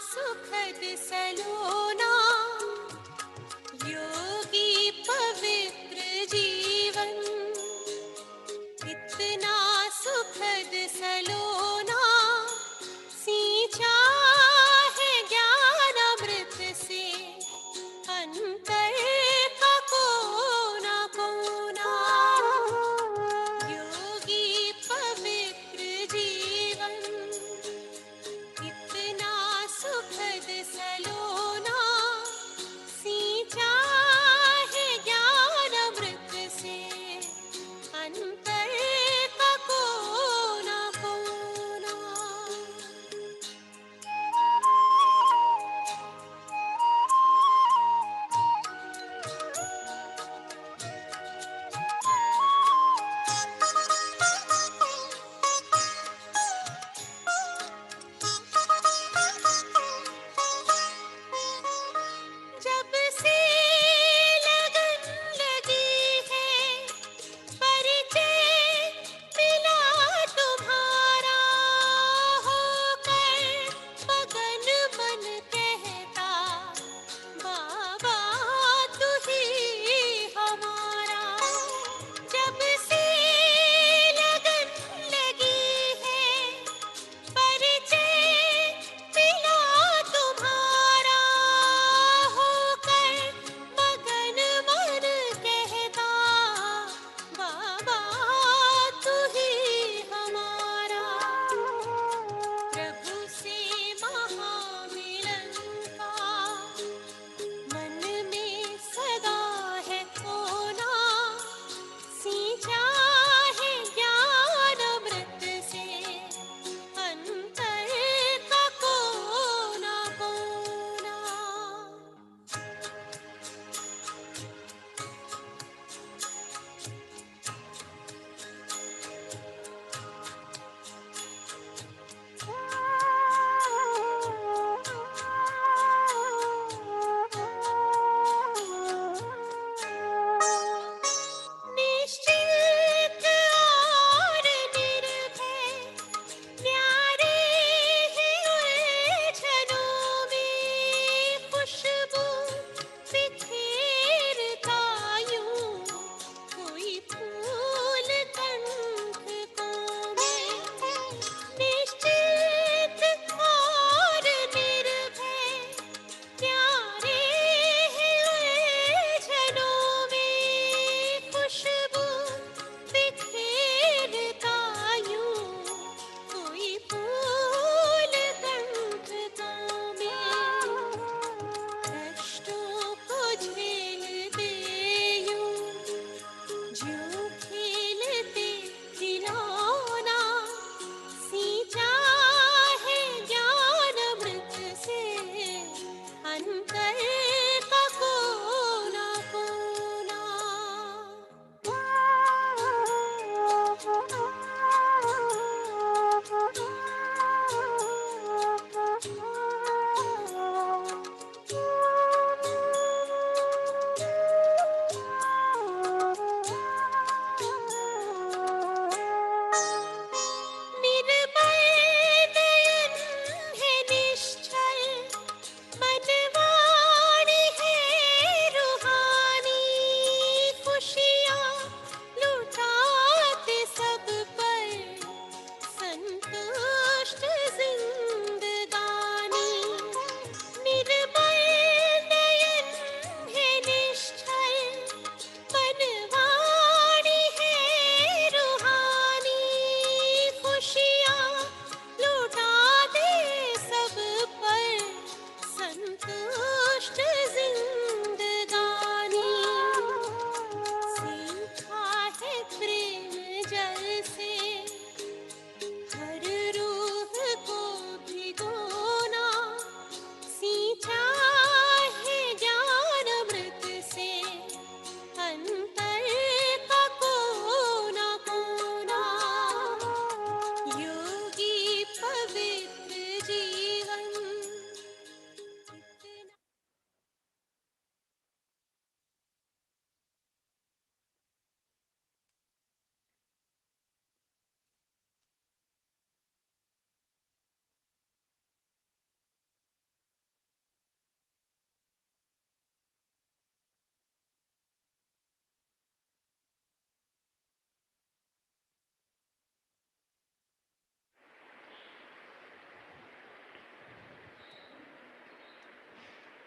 सुखद सलोना, योगी पवित्र जीवन। इतना सुखद सलोना, सींचा है ज्ञान अमृत से अंतर का कोना कोना। योगी पवित्र जीवन, इतना सुखद सलोना,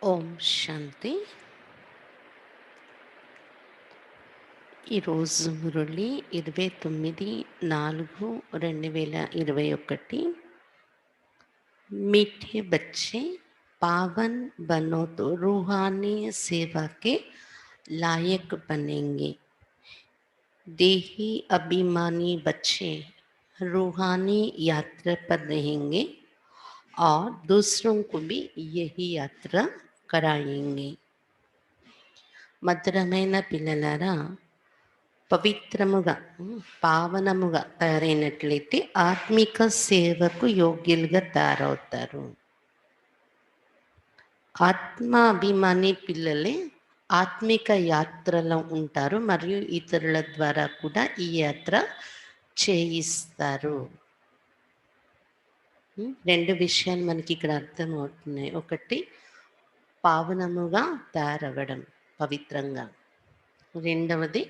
ఓం శాంతి. ఈరోజు మురళి 29/4/2021. मीठे बच्चे पावन बनो तो रूहानी सेवा के लायक बनेंगे. देही अभिमानी बच्चे रूहानी यात्रा पर रहेंगे और दूसरों को भी यही यात्रा कराएंगे. మధురమైన పిల్లలారా, పవిత్రముగా పావనముగా తయారైనట్లయితే ఆత్మిక సేవకు యోగ్యులుగా తయారవుతారు. ఆత్మాభిమాని పిల్లలే ఆత్మిక యాత్రలో ఉంటారు మరియు ఇతరుల ద్వారా కూడా ఈ యాత్ర చేయిస్తారు. రెండు విషయాలు మనకి ఇక్కడ అర్థమవుతున్నాయి. ఒకటి, పావనముగా తయారవ్వడం, పవిత్రంగా. రెండవది,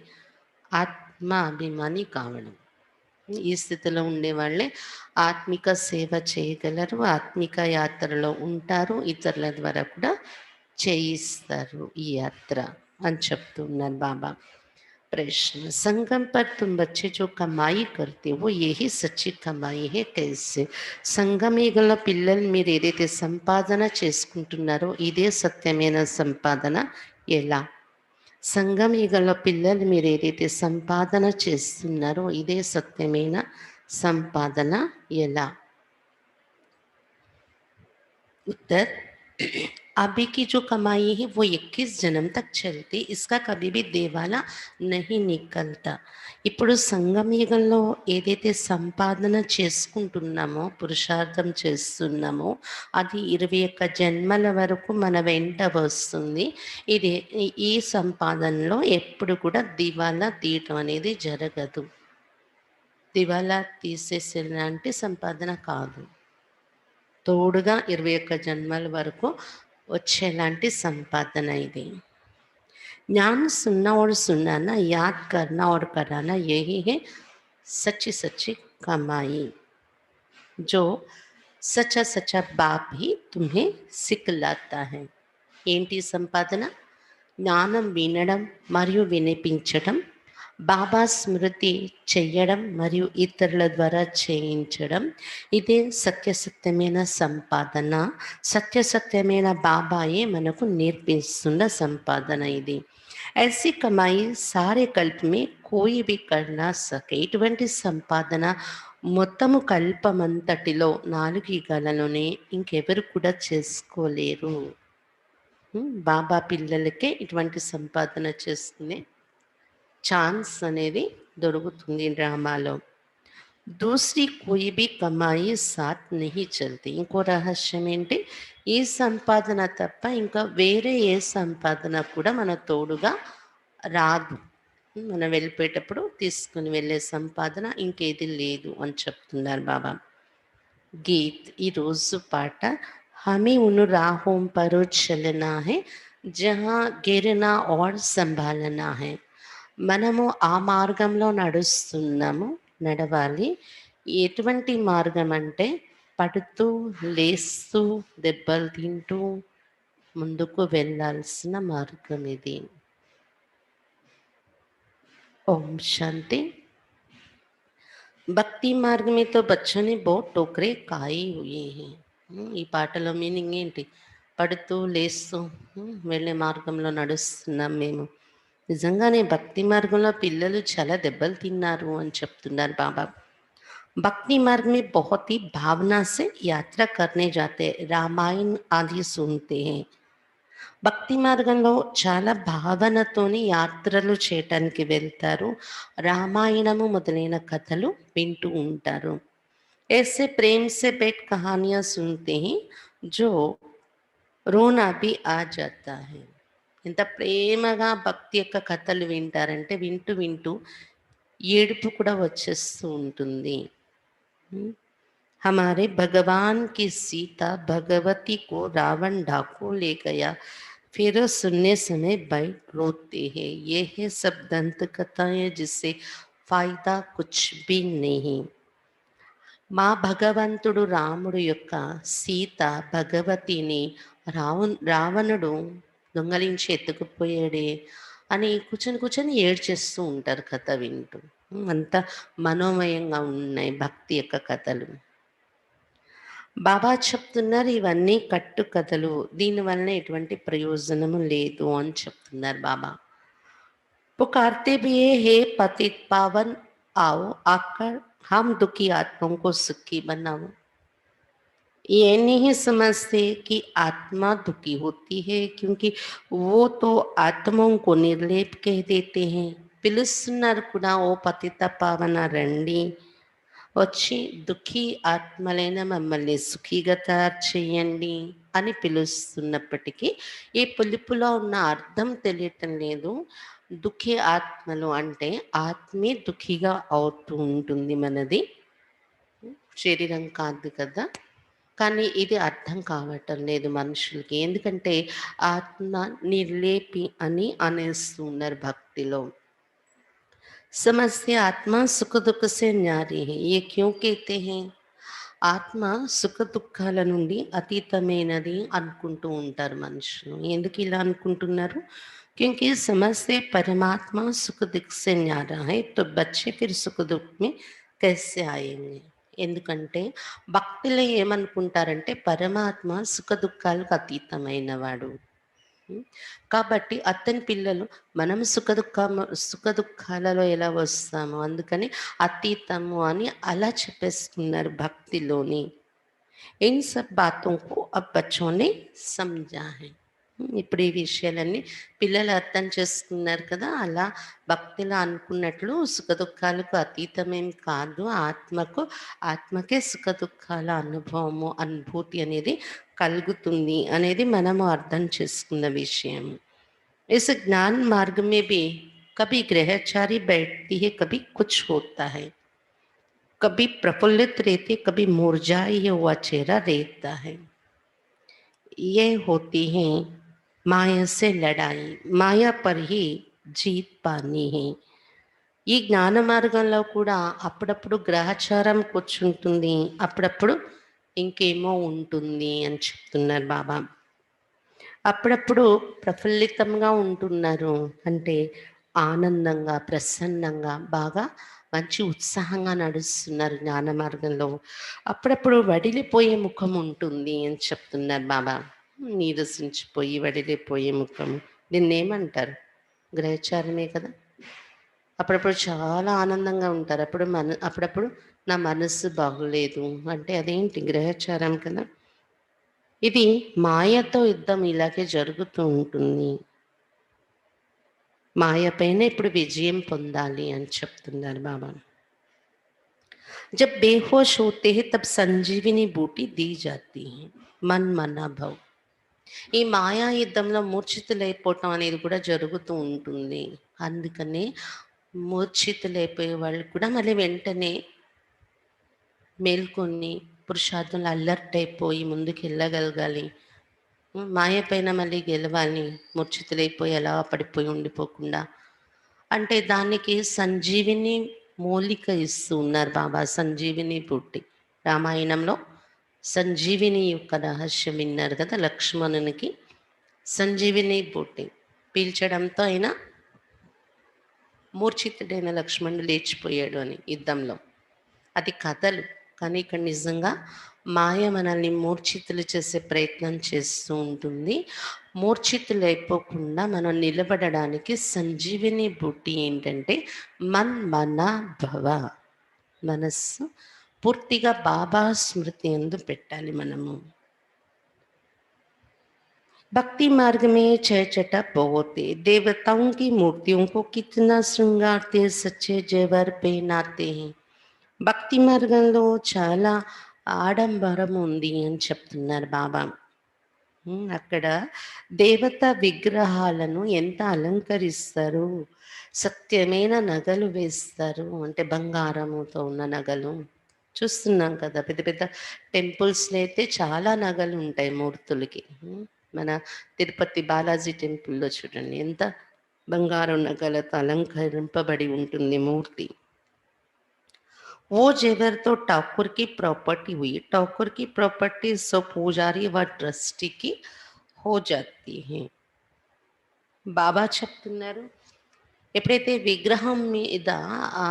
ఆత్మాభిమాని కావడం. ఈ స్థితిలో ఉండేవాళ్ళే ఆత్మిక సేవ చేయగలరు, ఆత్మిక యాత్రలో ఉంటారు, ఇతరుల ద్వారా కూడా చేయిస్తారు ఈ యాత్ర అని చెప్తున్నారు బాబా. प्रश्न, संगम पर तुम बच्चे जो कमाई करते हो यही सच्ची कमाई है कैसे? సంగమీగల పిల్లలు మీరు ఏదైతే సంపాదన చేసుకుంటున్నారో ఇదే సత్యమైన సంపాదన ఎలా? సంగమీగల పిల్లలు మీరు ఏదైతే సంపాదన చేస్తున్నారో ఇదే సత్యమైన సంపాదన ఎలా? उत्तर, अभी की जो कमाई है वो 21 जन्म तक चलती, इसका कभी भी देवाला नहीं निकलता. ఇప్పుడు సంగమయుగంలో ఏదైతే సంపాదన చేసుకుంటున్నామో, పురుషార్థం చేస్తున్నామో అది 21 జన్మల వరకు మన వెంట వస్తుంది. ఇది ఈ సంపాదనలో ఎప్పుడు కూడా దివాలా తీయటం అనేది జరగదు. దివాలా తీసేసేలాంటి సంపాదన కాదు, తోడుగా 21 జన్మల వరకు వచ్చేలాంటి సంపాదన ఇది. ज्ञान सुनना और सुनाना, याद करना और कराना, यही है सच्ची सच्ची कमाई, जो सच्चा सच्चा बाप ही तुम्हें सिखलाता है. ఏంటి సంపాదన? జ్ఞానం వినడం మరియు వినిపించడం, బాబా స్మృతి చెయ్యడం మరియు ఇతరుల ద్వారా చేయించడం, ఇదే సత్యసత్యమైన సంపాదన. సత్యసత్యమైన బాబాయే మనకు నేర్పిస్తున్న సంపాదన ఇది. ऐसी कमाई सारे कल्प में कोई भी कर ना सके. ఇటువంటి సంపాదన మొత్తము కల్పమంతటిలో 4 యుగాలలోనే ఇంకెవరు కూడా చేసుకోలేరు. బాబా పిల్లలకే ఇటువంటి సంపాదన చేసుకునే ఛాన్స్ అనేది దొరుకుతుంది డ్రామాలో. దూసరి కోయి బి కమాయి సాత్ నహీ చల్తీ. ఇంకో రహస్యం ఏంటి? ఈ సంపాదన తప్ప ఇంకా వేరే ఏ సంపాదన కూడా మన తోడుగా రాదు. మనం వెళ్ళిపోయేటప్పుడు తీసుకుని వెళ్ళే సంపాదన ఇంకేది లేదు అని చెప్తున్నారు బాబా. గీత్, ఈరోజు పాట, हमें उन राहों पर चलना है जहाँ गिरना और संभालना है. మనము ఆ మార్గంలో నడుస్తున్నాము, నడవాలి. ఎటువంటి మార్గం అంటే పడుతూ లేస్తూ దెబ్బలు తింటూ ముందుకు వెళ్ళాల్సిన మార్గం ఇది. ఓం శాంతి. భక్తి మార్గ में तो बच्चों ने बहुत टोकरे खाए हुए हैं. ఈ పాటలో మీనింగ్ ఏంటి? పడుతూ లేస్తూ వెళ్ళే మార్గంలో నడుస్తున్నాం మేము. నిజంగానే భక్తి మార్గంలో పిల్లలు చాలా దెబ్బలు తిన్నారు అని చెప్తున్నారు బాబా. भक्ति मार्ग में बहुत ही भावना से यात्रा करने जाते हैं, रामायण आदि सुनते हैं. భక్తి మార్గంలో చాలా భావనతోని యాత్రలు చేయటానికి వెళ్తారు, రామాయణము మొదలైన కథలు వింటూ ఉంటారు. ऐसे प्रेम से बैठ कहानियां सुनते हैं जो रोना भी आ जाता है. ఎంత ప్రేమగా భక్తి యొక్క కథలు వింటారంటే వింటూ వింటూ ఏడుపు కూడా వచ్చేస్తూ ఉంటుంది. हमारे भगवान की सीता भगवती को रावण डाकू ले गया, फिर सुनने समय बैठ रोते हैं. ये है सब दंत कथाएं जिससे फायदा कुछ भी नहीं. మా భగవంతుడు రాముడు యొక్క సీత భగవతిని రావణుడు దొంగలించి ఎత్తుకుపోయాడే అని కూర్చొని కూర్చొని ఏడ్చేస్తూ ఉంటారు కథ వింటూ. అంత మనోమయంగా ఉన్నాయి భక్తి యొక్క కథలు. బాబా చెప్తున్నారు ఇవన్నీ కట్టు కథలు. దీనివలన ఎటువంటి ప్రయోజనము లేదు అని చెప్తున్నారు బాబా. पुकारते भी है, हे पतित पावन आओ आकर हम दुखी आत्माओं को सुखी बनाओ। ये नहीं समझते कि आत्मा दुखी होती है, क्योंकि वो तो आत्माओं को निर्लेप कह देते हैं। పిలుస్తున్నారు కూడా ఓ పతిత పావన రండి, వచ్చి దుఃఖీ ఆత్మలైన మమ్మల్ని సుఖీగా తయారు చేయండి అని పిలుస్తున్నప్పటికీ ఈ పిలుపులో ఉన్న అర్థం తెలియటం లేదు. దుఃఖీ ఆత్మలు అంటే ఆత్మే దుఃఖిగా అవుతూ ఉంటుంది మనది, శరీరం కాదు కదా. కానీ ఇది అర్థం కావటం లేదు మనుషులకి. ఎందుకంటే ఆత్మ నిర్లేపి అని అనేస్తున్నారు భక్తిలో. समझते आत्मा सुख दुख से न्यारी है, ये क्यों कहते हैं? ఆత్మ సుఖ దుఃఖాల నుండి అతీతమైనది అనుకుంటూ ఉంటారు మనుషులు. ఎందుకు ఇలా అనుకుంటున్నారు? क्योंकि समझते परमात्मा सुख दुख से न्यारा है, तो बच्चे फिर सुख दुख में कैसे आएंगे? ఎందుకంటే భక్తిలో ఏమనుకుంటారంటే పరమాత్మ సుఖ దుఃఖాలకు అతీతమైనవాడు. ఉమ్, కాబట్టి అతని పిల్లలు మనం సుఖ దుఃఖాలలో ఎలా వస్తాము, అందుకని అతీతము అని అలా చెప్పేస్తున్నారు భక్తిలోని. इन सब बातों को अब बच्चों ने समझा है. ఇప్పుడు ఈ విషయాలన్నీ పిల్లలు అర్థం చేసుకున్నారు కదా. అలా భక్తిలో అనుకున్నట్లు సుఖ దుఃఖాలకు అతీతమేం కాదు, ఆత్మకే సుఖ దుఃఖాల అనుభూతి అనేది కలుగుతుంది అనేది మనము అర్థం చేసుకున్న విషయం. इस ज्ञान मार्ग में भी कभी ग्रहचारी बैठती है, कभी कुछ होता है, कभी प्रफुल्लित रहती, कभी मुरझाया हुआ चेहरा रहता है. ये होती है माया से लड़ाई, माया पर ही जीत पानी है. ఈ జ్ఞాన మార్గంలో కూడా అప్పుడప్పుడు గ్రహచారం కూర్చుంటుంది, అప్పుడప్పుడు ఇంకేమో ఉంటుంది అని చెప్తున్నారు బాబా. అప్పుడప్పుడు ప్రఫుల్లితంగా ఉంటున్నారు అంటే ఆనందంగా, ప్రసన్నంగా, బాగా మంచి ఉత్సాహంగా నడుస్తున్నారు జ్ఞాన మార్గంలో. అప్పుడప్పుడు వడిలిపోయే ముఖం ఉంటుంది అని చెప్తున్నారు బాబా. నీరసించిపోయి వడిలిపోయే ముఖం, దీన్నేమంటారు? గ్రహచారమే కదా. అప్పుడప్పుడు చాలా ఆనందంగా ఉంటారు, అప్పుడప్పుడు నా మనస్సు బాగోలేదు అంటే అదేంటి? గ్రహచారం కదా. ఇది మాయతో యుద్ధం ఇలాగే జరుగుతూ ఉంటుంది. మాయ పైన ఇప్పుడు విజయం పొందాలి అని చెప్తున్నారు బాబా. जब बेहोश होते हैं तब संजीवनी बूटी दी जाती है, मन मना भव. ఈ మాయా యుద్ధంలో మూర్ఛితులైపోవటం అనేది కూడా జరుగుతూ ఉంటుంది. అందుకనే మూర్ఛితులైపోయే వాళ్ళు కూడా మళ్ళీ వెంటనే మేల్కొని పురుషార్థంలో అలర్ట్ అయిపోయి ముందుకు వెళ్ళగలగాలి. మాయ పైన మళ్ళీ గెలవాలి, మూర్ఛితులైపోయి అలా పడిపోయి ఉండిపోకుండా. అంటే దానికి సంజీవిని మూలిక ఇస్తూ ఉన్నారు బాబా. సంజీవిని బుట్టి రామాయణంలో సంజీవిని యొక్క రహస్యం విన్నారు కదా. లక్ష్మణునికి సంజీవిని బుట్టి పీల్చడంతో అయినా మూర్ఛితుడైన లక్ష్మణుడు లేచిపోయాడు అని యుద్ధంలో. అది కథలు, కానీ ఇక్కడ నిజంగా మాయ మనల్ని మూర్ఛితులు చేసే ప్రయత్నం చేస్తూ ఉంటుంది. మూర్ఛితులు అయిపోకుండా మనం నిలబడడానికి సంజీవిని బుట్టి ఏంటంటే మన భవ, మనస్సు పూర్తిగా బాబా స్మృతి యందు పెట్టాలి మనము. भक्ति मार्ग में छह चटा बहुत, देवताओं की मूर्तियों को कितना श्रृंगारते, सच्चे जेवर पहनाते हैं. భక్తి మార్గంలో చాలా ఆడంబరం ఉంది అని చెప్తున్నారు బాబా. అక్కడ దేవత విగ్రహాలను ఎంత అలంకరిస్తారు, సత్యమైన నగలు వేస్తారు, అంటే బంగారముతో ఉన్న నగలు చూస్తున్నాం కదా. పెద్ద పెద్ద టెంపుల్స్లో అయితే చాలా నగలు ఉంటాయి మూర్తులకి. మన తిరుపతి బాలాజీ టెంపుల్లో చూడండి ఎంత బంగారం నగలతో అలంకరింపబడి ఉంటుంది మూర్తి. वो जेवर तो ठाकुर की प्रॉपर्टी हुई. ठाकुर की प्रॉपर्टी सो पुजारी व ट्रस्टी की हो जाती हैं. బాబా చెప్తున్నారు, ఎప్పుడైతే విగ్రహం మీద ఆ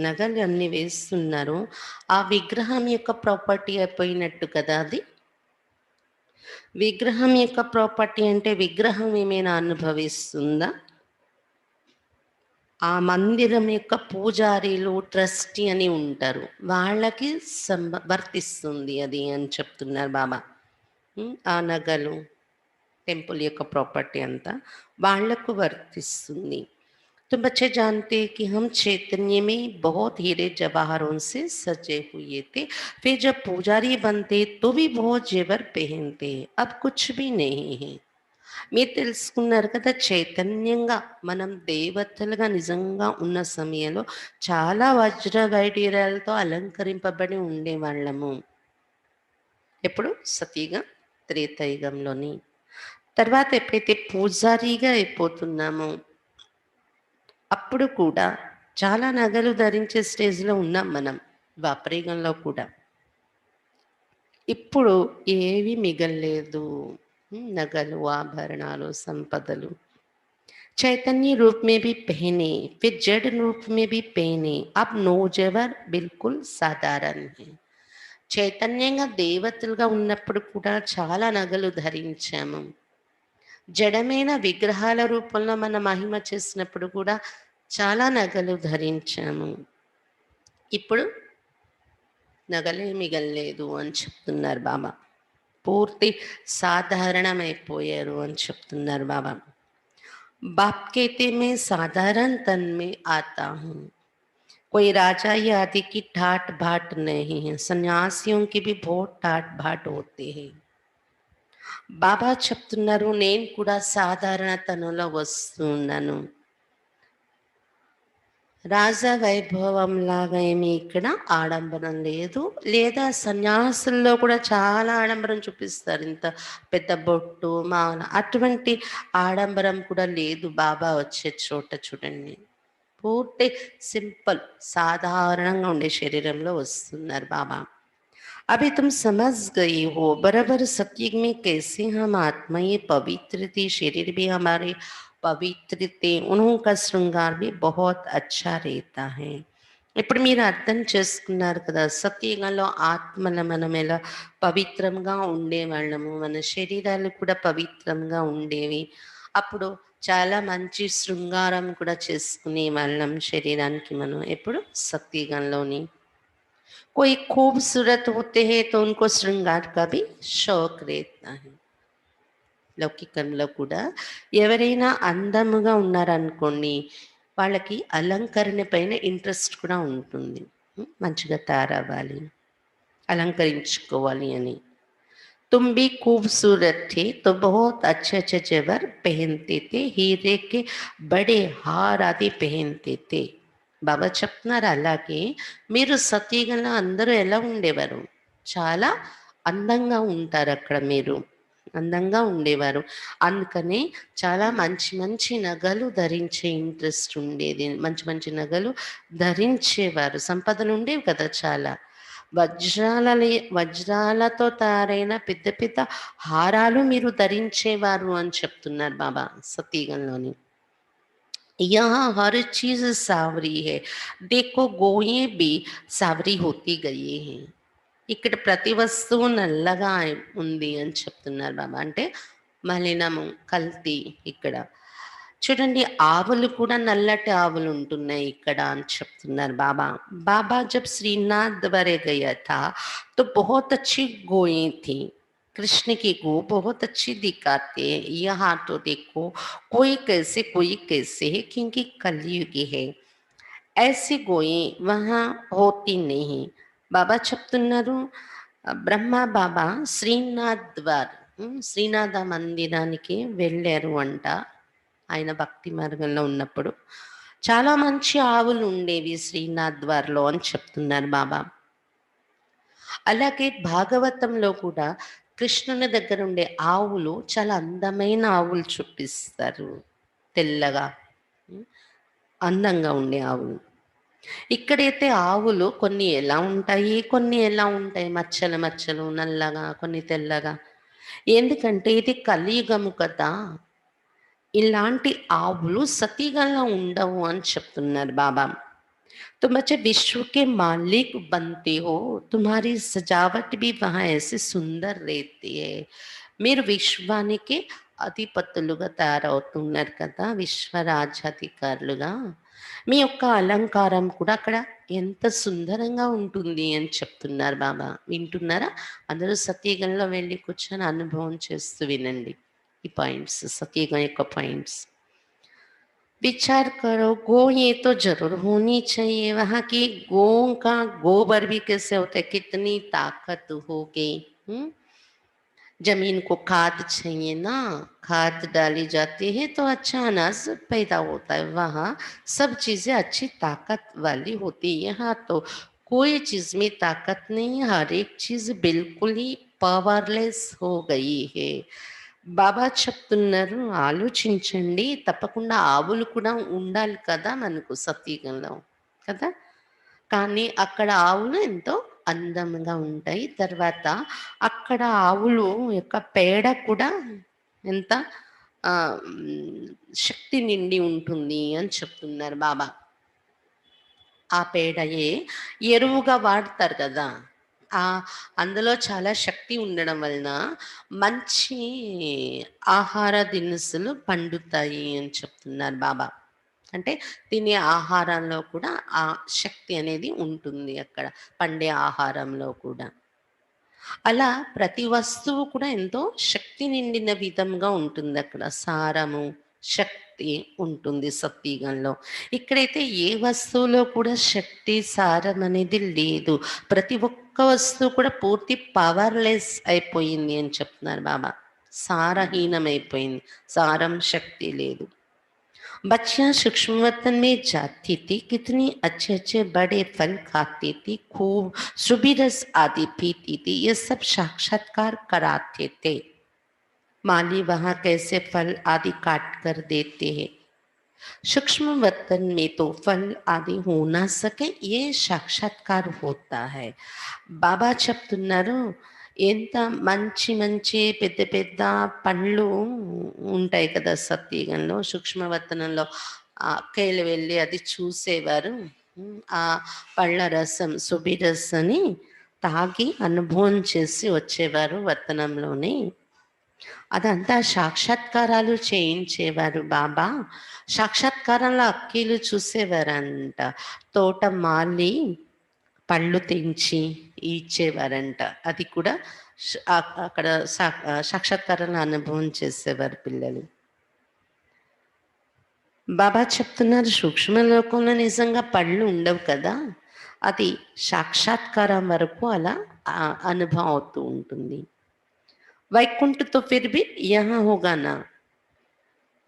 నగలు అన్నీ వేస్తున్నారో, ఆ విగ్రహం యొక్క ప్రాపర్టీ అయిపోయినట్టు కదా అది. విగ్రహం యొక్క ప్రాపర్టీ అంటే విగ్రహం ఏమైనా అనుభవిస్తుందా? ఆ మందిరం యొక్క పూజారీలు, ట్రస్టీ అని ఉంటారు. వాళ్ళకి వర్తిస్తుంది అది అని చెప్తున్నారు బాబా. ఆ నగలు, టెంపుల్ యొక్క ప్రాపర్టీ అంతా వాళ్లకు వర్తిస్తుంది. तो बच्चे जानते हैं कि हम चैतन्य में बहुत हीरे जवाहरों से सजे हुए थे. फिर जब पुजारी बनते तो भी बहुत जेवर पहनते. अब कुछ भी नहीं है. మీరు తెలుసుకున్నారు కదా, చైతన్యంగా మనం దేవతలుగా నిజంగా ఉన్న సమయంలో చాలా వజ్ర వైడూర్యాలతో అలంకరింపబడి ఉండేవాళ్ళము. ఎప్పుడు సతీగా త్రేతాయుగంలోని. తర్వాత ఎప్పుడైతే పూజారిగా అయిపోతున్నామో అప్పుడు కూడా చాలా నగలు ధరించే స్టేజ్‌లో ఉన్నాం మనం ద్వాపరయుగంలో కూడా. ఇప్పుడు ఏవి మిగల్లేదు. నగలు, ఆభరణాలు, సంపదలు. चैतन्य रूप में भी पहने, फिर जड़ रूप में भी पहने. अब नौजवान बिल्कुल साधारण है. చైతన్యంగా దేవతలుగా ఉన్నప్పుడు కూడా చాలా నగలు ధరించాము. జడమైన విగ్రహాల రూపంలో మన మహిమ చేసినప్పుడు కూడా చాలా నగలు ధరించాము. ఇప్పుడు నగలే మిగల్లేదు అని చెప్తున్నారు బాబా. పూర్తి సాధారణమైపోయారు అని చెప్తున్నారు బాబా. बाप कहते मैं साधारण तन में आता हूँ. कोई राजा या आदि की ठाट बाट नहीं है. सन्यासियों की भी बहुत ठाट बाट होते हैं. బాబా చెప్తున్నారు, నేను కూడా సాధారణ తనులో వస్తున్నాను. రాజా వైభవంలాగా ఏమి ఇక్కడ ఆడంబరం లేదు. లేదా సన్యాసుల్లో కూడా చాలా ఆడంబరం చూపిస్తారు. ఇంత పెద్ద బొట్టు, మాల, అటువంటి ఆడంబరం కూడా లేదు బాబా వచ్చే చోట చూడండి. పూర్తి సింపుల్, సాధారణంగా ఉండే శరీరంలో వస్తున్నారు బాబా. अभी तुम समझ गई हो बराबर सत्युग में कैसे हम आत्माएं पवित्र थी, शरीर भी हमारे पवित्र थे, उनका श्रृंगार भी बहुत अच्छा रहता है. ఇప్పుడు మీరు అర్థం చేసుకున్నారు కదా, సత్యయుగంలో ఆత్మల మనం ఎలా పవిత్రంగా ఉండేవాళ్ళము, మన శరీరాలు కూడా పవిత్రంగా ఉండేవి. అప్పుడు చాలా మంచి శృంగారం కూడా చేసుకునే వాళ్ళం శరీరానికి మనం. ఎప్పుడు సత్యయుగంలోని कोई खूबसूरत होते हैं तो उनको श्रृंगार का भी शौक रहता है. లౌకికంలో కూడా ఎవరైనా అందముగా ఉన్నారనుకోండి, వాళ్ళకి అలంకరణ పైన ఇంట్రెస్ట్ కూడా ఉంటుంది. మంచిగా తయారవ్వాలి, అలంకరించుకోవాలి అని. तुम भी खूबसूरत थे तो बहुत अच्छे अच्छे जेवर पहनते थे, हीरे के बड़े हार आदि पहनते थे. బాబా చెప్తున్నారు, అలాగే మీరు సత్యయుగంలో అందరూ ఎలా ఉండేవారు, చాలా అందంగా ఉంటారు అక్కడ. మీరు అందంగా ఉండేవారు, అందుకనే చాలా మంచి మంచి నగలు ధరించే ఇంట్రెస్ట్ ఉండేది. మంచి మంచి నగలు ధరించేవారు. సంపదలు ఉండేవి కదా చాలా. వజ్రాలతో తయారైన పెద్ద పెద్ద హారాలు మీరు ధరించేవారు అని చెప్తున్నారు బాబా సతీగంలోని. यहाँ हर चीज सावरी है, देखो गोये भी सावरी होती गई हैं. ఇక్కడ ప్రతి వస్తువు నల్లగా ఉంది అని చెప్తున్నారు బాబా. అంటే మలినము, కల్తీ. ఇక్కడ చూడండి, ఆవులు కూడా నల్లటి ఆవులు ఉంటున్నాయి ఇక్కడ అని చెప్తున్నారు బాబా. బాబా जब श्रीनाथ द्वारे गया था तो बहुत अच्छी गोएं थी. कृष्ण की गो बहुत अच्छी दिखाते हैं. यहाँ तो देखो कोई कैसे है, क्योंकि कलयुगी है. ऐसी गोएं वहाँ होती नहीं. బాబా చెప్తున్నారు, బ్రహ్మ బాబా శ్రీనాథ్ ద్వార్, శ్రీనాథ మందిరానికి వెళ్ళారు అంట. ఆయన భక్తి మార్గంలో ఉన్నప్పుడు చాలా మంచి ఆవులు ఉండేవి శ్రీనాథ్ ద్వార్లో అని చెప్తున్నారు బాబా. అలాగే భాగవతంలో కూడా కృష్ణుని దగ్గర ఉండే ఆవులు చాలా అందమైన ఆవులు చూపిస్తారు, తెల్లగా అందంగా ఉండే ఆవులు. ఇక్కడైతే ఆవులు కొన్ని ఎలా ఉంటాయి, కొన్ని ఎలా ఉంటాయి, మచ్చలు మచ్చలు, నల్లగా, కొన్ని తెల్లగా. ఎందుకంటే ఇది కలియుగము కదా! ఇలాంటి ఆవులు సతీగంలో ఉండవు అని చెప్తున్నారు బాబా. तुम अच्छा विश्व के मालिक बनते हो, तुम्हारी सजावट भी वहाँ ऐसे సుందర్ रहती है. మీరు విశ్వానికి అధిపతులుగా తయారవుతున్నారు కదా! విశ్వరాజ్యాధికారులుగా. మీ యొక్క అలంకారం కూడా అక్కడ ఎంత సుందరంగా ఉంటుంది అని చెప్తున్నారు బాబా. వింటున్నారా? అందరూ సత్యయుగంలో వెళ్ళి కూర్చొని అనుభవం చేస్తూ వినండి. ఈ పాయింట్స్ సత్యయుగం యొక్క పాయింట్స్. विचार करो, गो ये तो ज़रूर होनी चाहिए, वहाँ की गोओं का गोबर भी कैसे होता है, कितनी ताकत होगी। ज़मीन को खाद चाहिए ना, खाद डाली जाती है तो अच्छा अनाज पैदा होता है, वहाँ सब चीज़ें अच्छी ताकत वाली होती है। यहाँ तो कोई चीज़ में ताकत नहीं, हर एक चीज़ बिल्कुल ही పవర్‌లెస్ हो गई है. బాబా చెప్తున్నారు ఆలోచించండి. తప్పకుండా ఆవులు కూడా ఉండాలి కదా మనకు సత్యుగంలో. కదా! కానీ అక్కడ ఆవులు ఎంతో అందంగా ఉంటాయి. తర్వాత అక్కడ ఆవులు యొక్క పేడ కూడా ఎంత శక్తి నిండి ఉంటుంది అని చెప్తున్నారు బాబా. ఆ పేడయే ఎరువుగా వాడతారు కదా! అందులో చాలా శక్తి ఉండడం వలన మంచి ఆహార దినుసులు పండుతాయి అని చెప్తున్నారు బాబా. అంటే తినే ఆహారంలో కూడా ఆ శక్తి అనేది ఉంటుంది అక్కడ. పండే ఆహారంలో కూడా. అలా ప్రతి వస్తువు కూడా ఎంతో శక్తి నిండిన విధంగా ఉంటుందక్కడ. సారము, శక్తి ఉంటుంది సత్యుగంలో. ఇక్కడైతే ఏ వస్తువులో కూడా శక్తి, సారం అనేది లేదు. ప్రతి ఒక్క వస్తువు కూడా పూర్తి పవర్‌లెస్ అయిపోయింది అని చెప్తున్నారు బాబా. సారహీనమైపోయింది. సారం, శక్తి లేదు. बच्चियाँ सूक्ष्म वतन में जाती थी, कितनी अच्छे-अच्छे बड़े फल खाती थी, खूब सुबह रस आदि पीती थी, ये सब साक्षात्कार कराते थे। माली वहाँ कैसे फल आदि काट कर देते हैं। सूक्ष्म वतन में तो फल आदि हो ना सके, ये साक्षात्कार होता है. బాబా చెప్తున్నారు ఎంత మంచి మంచి పెద్ద పెద్ద పండ్లు ఉంటాయి కదా సత్యయుగంలో సూక్ష్మవర్తనంలో అక్కయ్యలు వెళ్ళి అది చూసేవారు. ఆ పళ్ళ రసం సుబిరస్ అని తాగి అనుభవం చేసి వచ్చేవారు వర్తనంలోని. అదంతా సాక్షాత్కారాలు చేయించేవారు బాబా. సాక్షాత్కారంలో అక్కీలు చూసేవారంట. తోట మాలి పళ్ళు తెంచి ఇచ్చేవారంట. అది కూడా అక్కడ సాక్షాత్కారంలో అనుభవం చేసేవారు పిల్లలు. బాబా చెప్తున్నారు సూక్ష్మ లోకంలో నిజంగా పళ్ళు ఉండవు కదా! అది సాక్షాత్కారం వరకు అలా అనుభవం అవుతూ ఉంటుంది. वैकुंठ तो फिर भी यहाँ होगा ना.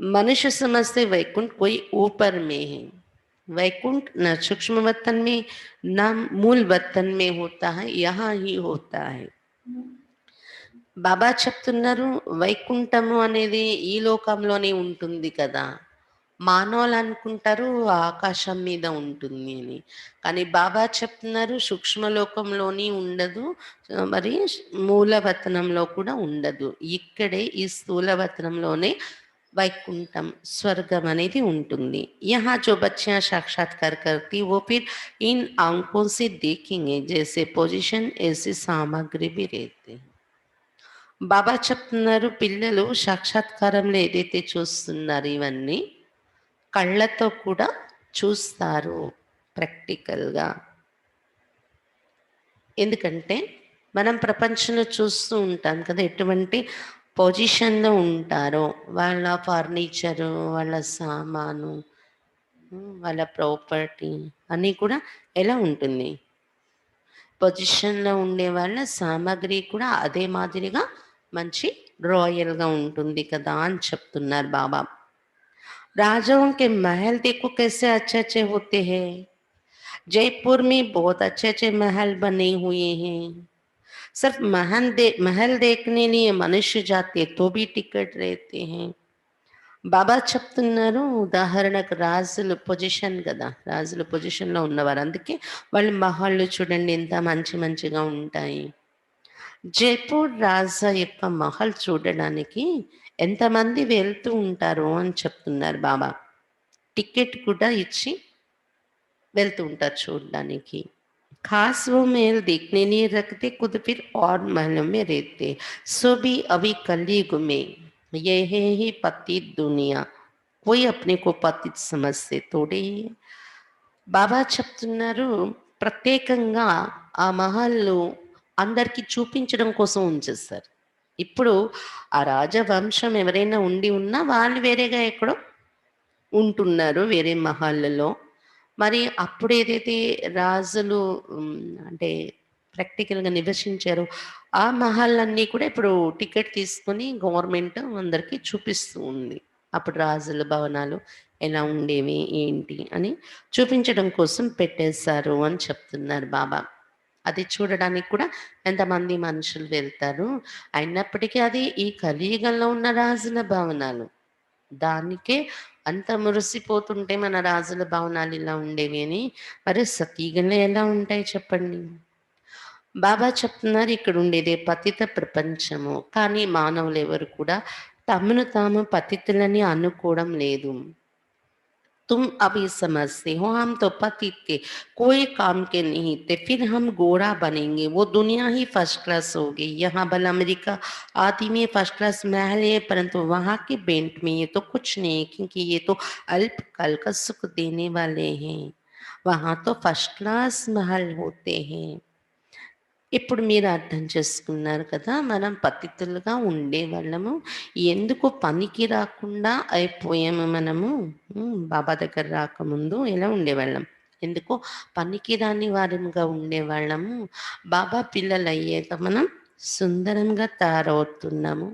मनुष्य समझते वैकुंठ कोई ऊपर में है. वैकुंठ न सूक्ष्म वतन में न मूल वतन में होता है, यहाँ ही होता है. బాబా చెప్తున్నారు వైకుంఠము అనేది ఈ లోకంలోనే ఉంటుంది కదా. మానవులు అనుకుంటారు ఆకాశం మీద ఉంటుంది అని. కానీ బాబా చెప్తున్నారు సూక్ష్మలోకంలోని ఉండదు, మరి మూలవతనంలో కూడా ఉండదు. ఇక్కడే ఈ స్థూలవతనంలోనే వైకుంఠం స్వర్గం అనేది ఉంటుంది. यहाँ जो बच्चियां साक्षात्कार करती वो फिर इन आंखों से देखेंगे, जैसे पोजीशन ऐसी सामग्री भी रहते हैं. బాబా చెప్తున్నారు పిల్లలు సాక్షాత్కారంలో ఏదైతే చూస్తున్నారు ఇవన్నీ కళ్ళతో కూడా చూస్తారు ప్రాక్టికల్‌గా. ఎందుకంటే మనం ప్రపంచంలో చూస్తూ ఉంటాం కదా! ఎటువంటి పొజిషన్‌లో ఉంటారో, వాళ్ళ ఫర్నిచరు, వాళ్ళ సామాను, వాళ్ళ ప్రాపర్టీ అన్నీ కూడా ఎలా ఉంటుంది? పొజిషన్‌లో ఉండే వాళ్ళ సామాగ్రి కూడా అదే మాదిరిగా మంచి రాయల్‌గా ఉంటుంది కదా అని చెప్తున్నారు బాబా. राजाओं के महल देखो कैसे अच्छे-अच्छे होते हैं. जयपुर में बहुत अच्छे-अच्छे महल बने हुए हैं. सिर्फ महल देखने लिए मनुष्य जाते तो भी टिकट रहते हैं. బాబా చెప్తున్నారు ఉదాహరణకు రాజులు పొజిషన్ కదా, రాజుల పొజిషన్‌లో ఉన్నవారు. అందుకే వాళ్ళ మహల్‌లు చూడండి ఎంత మంచిగా ఉంటాయి. జైపూర్ రాజా యొక్క మహల్ చూడడానికి ఎంతమంది వెళ్తూ ఉంటారు అని చెప్తున్నారు బాబా. టికెట్ కూడా ఇచ్చి వెళ్తూ ఉంటారు చూడడానికి. खास वो महल देखने नहीं रखते खुद फिर और महलों में रहते सो भी अभी कलयुग में यह है ही पतित दुनिया कोई अपने को पतित समझते थोड़े ही है. బాబా చెప్తున్నారు ప్రత్యేకంగా ఆ మహల్లు అందరికీ చూపించడం కోసం ఉంచేస్తారు. ఇప్పుడు ఆ రాజవంశం ఎవరైనా ఉండి ఉన్నా వాళ్ళు వేరేగా ఎక్కడో ఉంటున్నారు వేరే మహల్లలో. మరి అప్పుడు ఏదైతే రాజులు హ్మ్, అంటే ప్రాక్టికల్‌గా నివసించారో, ఆ మహల్లన్నీ కూడా ఇప్పుడు టికెట్ తీసుకొని గవర్నమెంట్ అందరికీ చూపిస్తూ ఉంది. అప్పుడు రాజుల భవనాలు ఎలా ఉండేవి, ఏంటి అని చూపించడం కోసం పెట్టేశారు అని చెప్తున్నారు బాబా. అది చూడడానికి కూడా ఎంతమంది మనుషులు వెళ్తారు. అయినప్పటికీ అది ఈ కలియుగంలో ఉన్న రాజుల భవనాలు. దానికే అంత మురిసిపోతుంటే మన రాజుల భవనాలు ఇలా ఉండేవి అని, మరి సతీగంలో ఎలా ఉంటాయి చెప్పండి? బాబా చెప్తున్నారు ఇక్కడ ఉండేదే పతిత ప్రపంచము. కానీ మానవులెవరు కూడా తమను తాము పతితులని అనుకోవడం లేదు. तुम अभी समझते हो हम तो पतित थे कोई काम के नहीं थे फिर हम गोरा बनेंगे वो दुनिया ही फर्स्ट क्लास होगी यहाँ भला अमेरिका आदि में फर्स्ट क्लास महल है परंतु वहाँ के बेंट में ये तो कुछ नहीं क्योंकि ये तो अल्पकाल का सुख देने वाले हैं वहाँ तो फर्स्ट क्लास महल होते हैं. ఇప్పుడు మీరు అర్థం చేసుకున్నారు కదా! మనం పతితులుగా ఉండేవాళ్ళము. ఎందుకు పనికి రాకుండా అయిపోయాము మనము. బాబా దగ్గర రాకముందు ఎలా ఉండేవాళ్ళం. ఎందుకో పనికి రాని వారముగా ఉండేవాళ్ళము. బాబా పిల్లలయ్యాక మనం సుందరంగా తయారవుతున్నాము.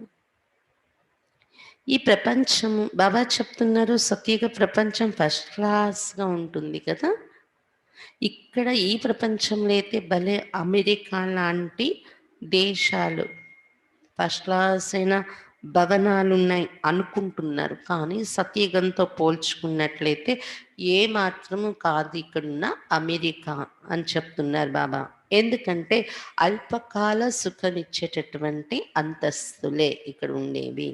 ఈ ప్రపంచము బాబా చెప్తున్నారు సత్యుగ ప్రపంచం ఫస్ట్ క్లాస్‌గా ఉంటుంది కదా! ఇక్కడ ఈ ప్రపంచంలో అయితే భలే అమెరికా లాంటి దేశాలు ఫస్ట్ క్లాస్ అయిన భవనాలున్నాయి అనుకుంటున్నారు. కానీ సత్యయుగంతో పోల్చుకున్నట్లయితే ఏ మాత్రము కాదు ఇక్కడున్న అమెరికా అని చెప్తున్నారు బాబా. ఎందుకంటే అల్పకాల సుఖమిచ్చేటటువంటి అంతస్తులే ఇక్కడ ఉండేవి.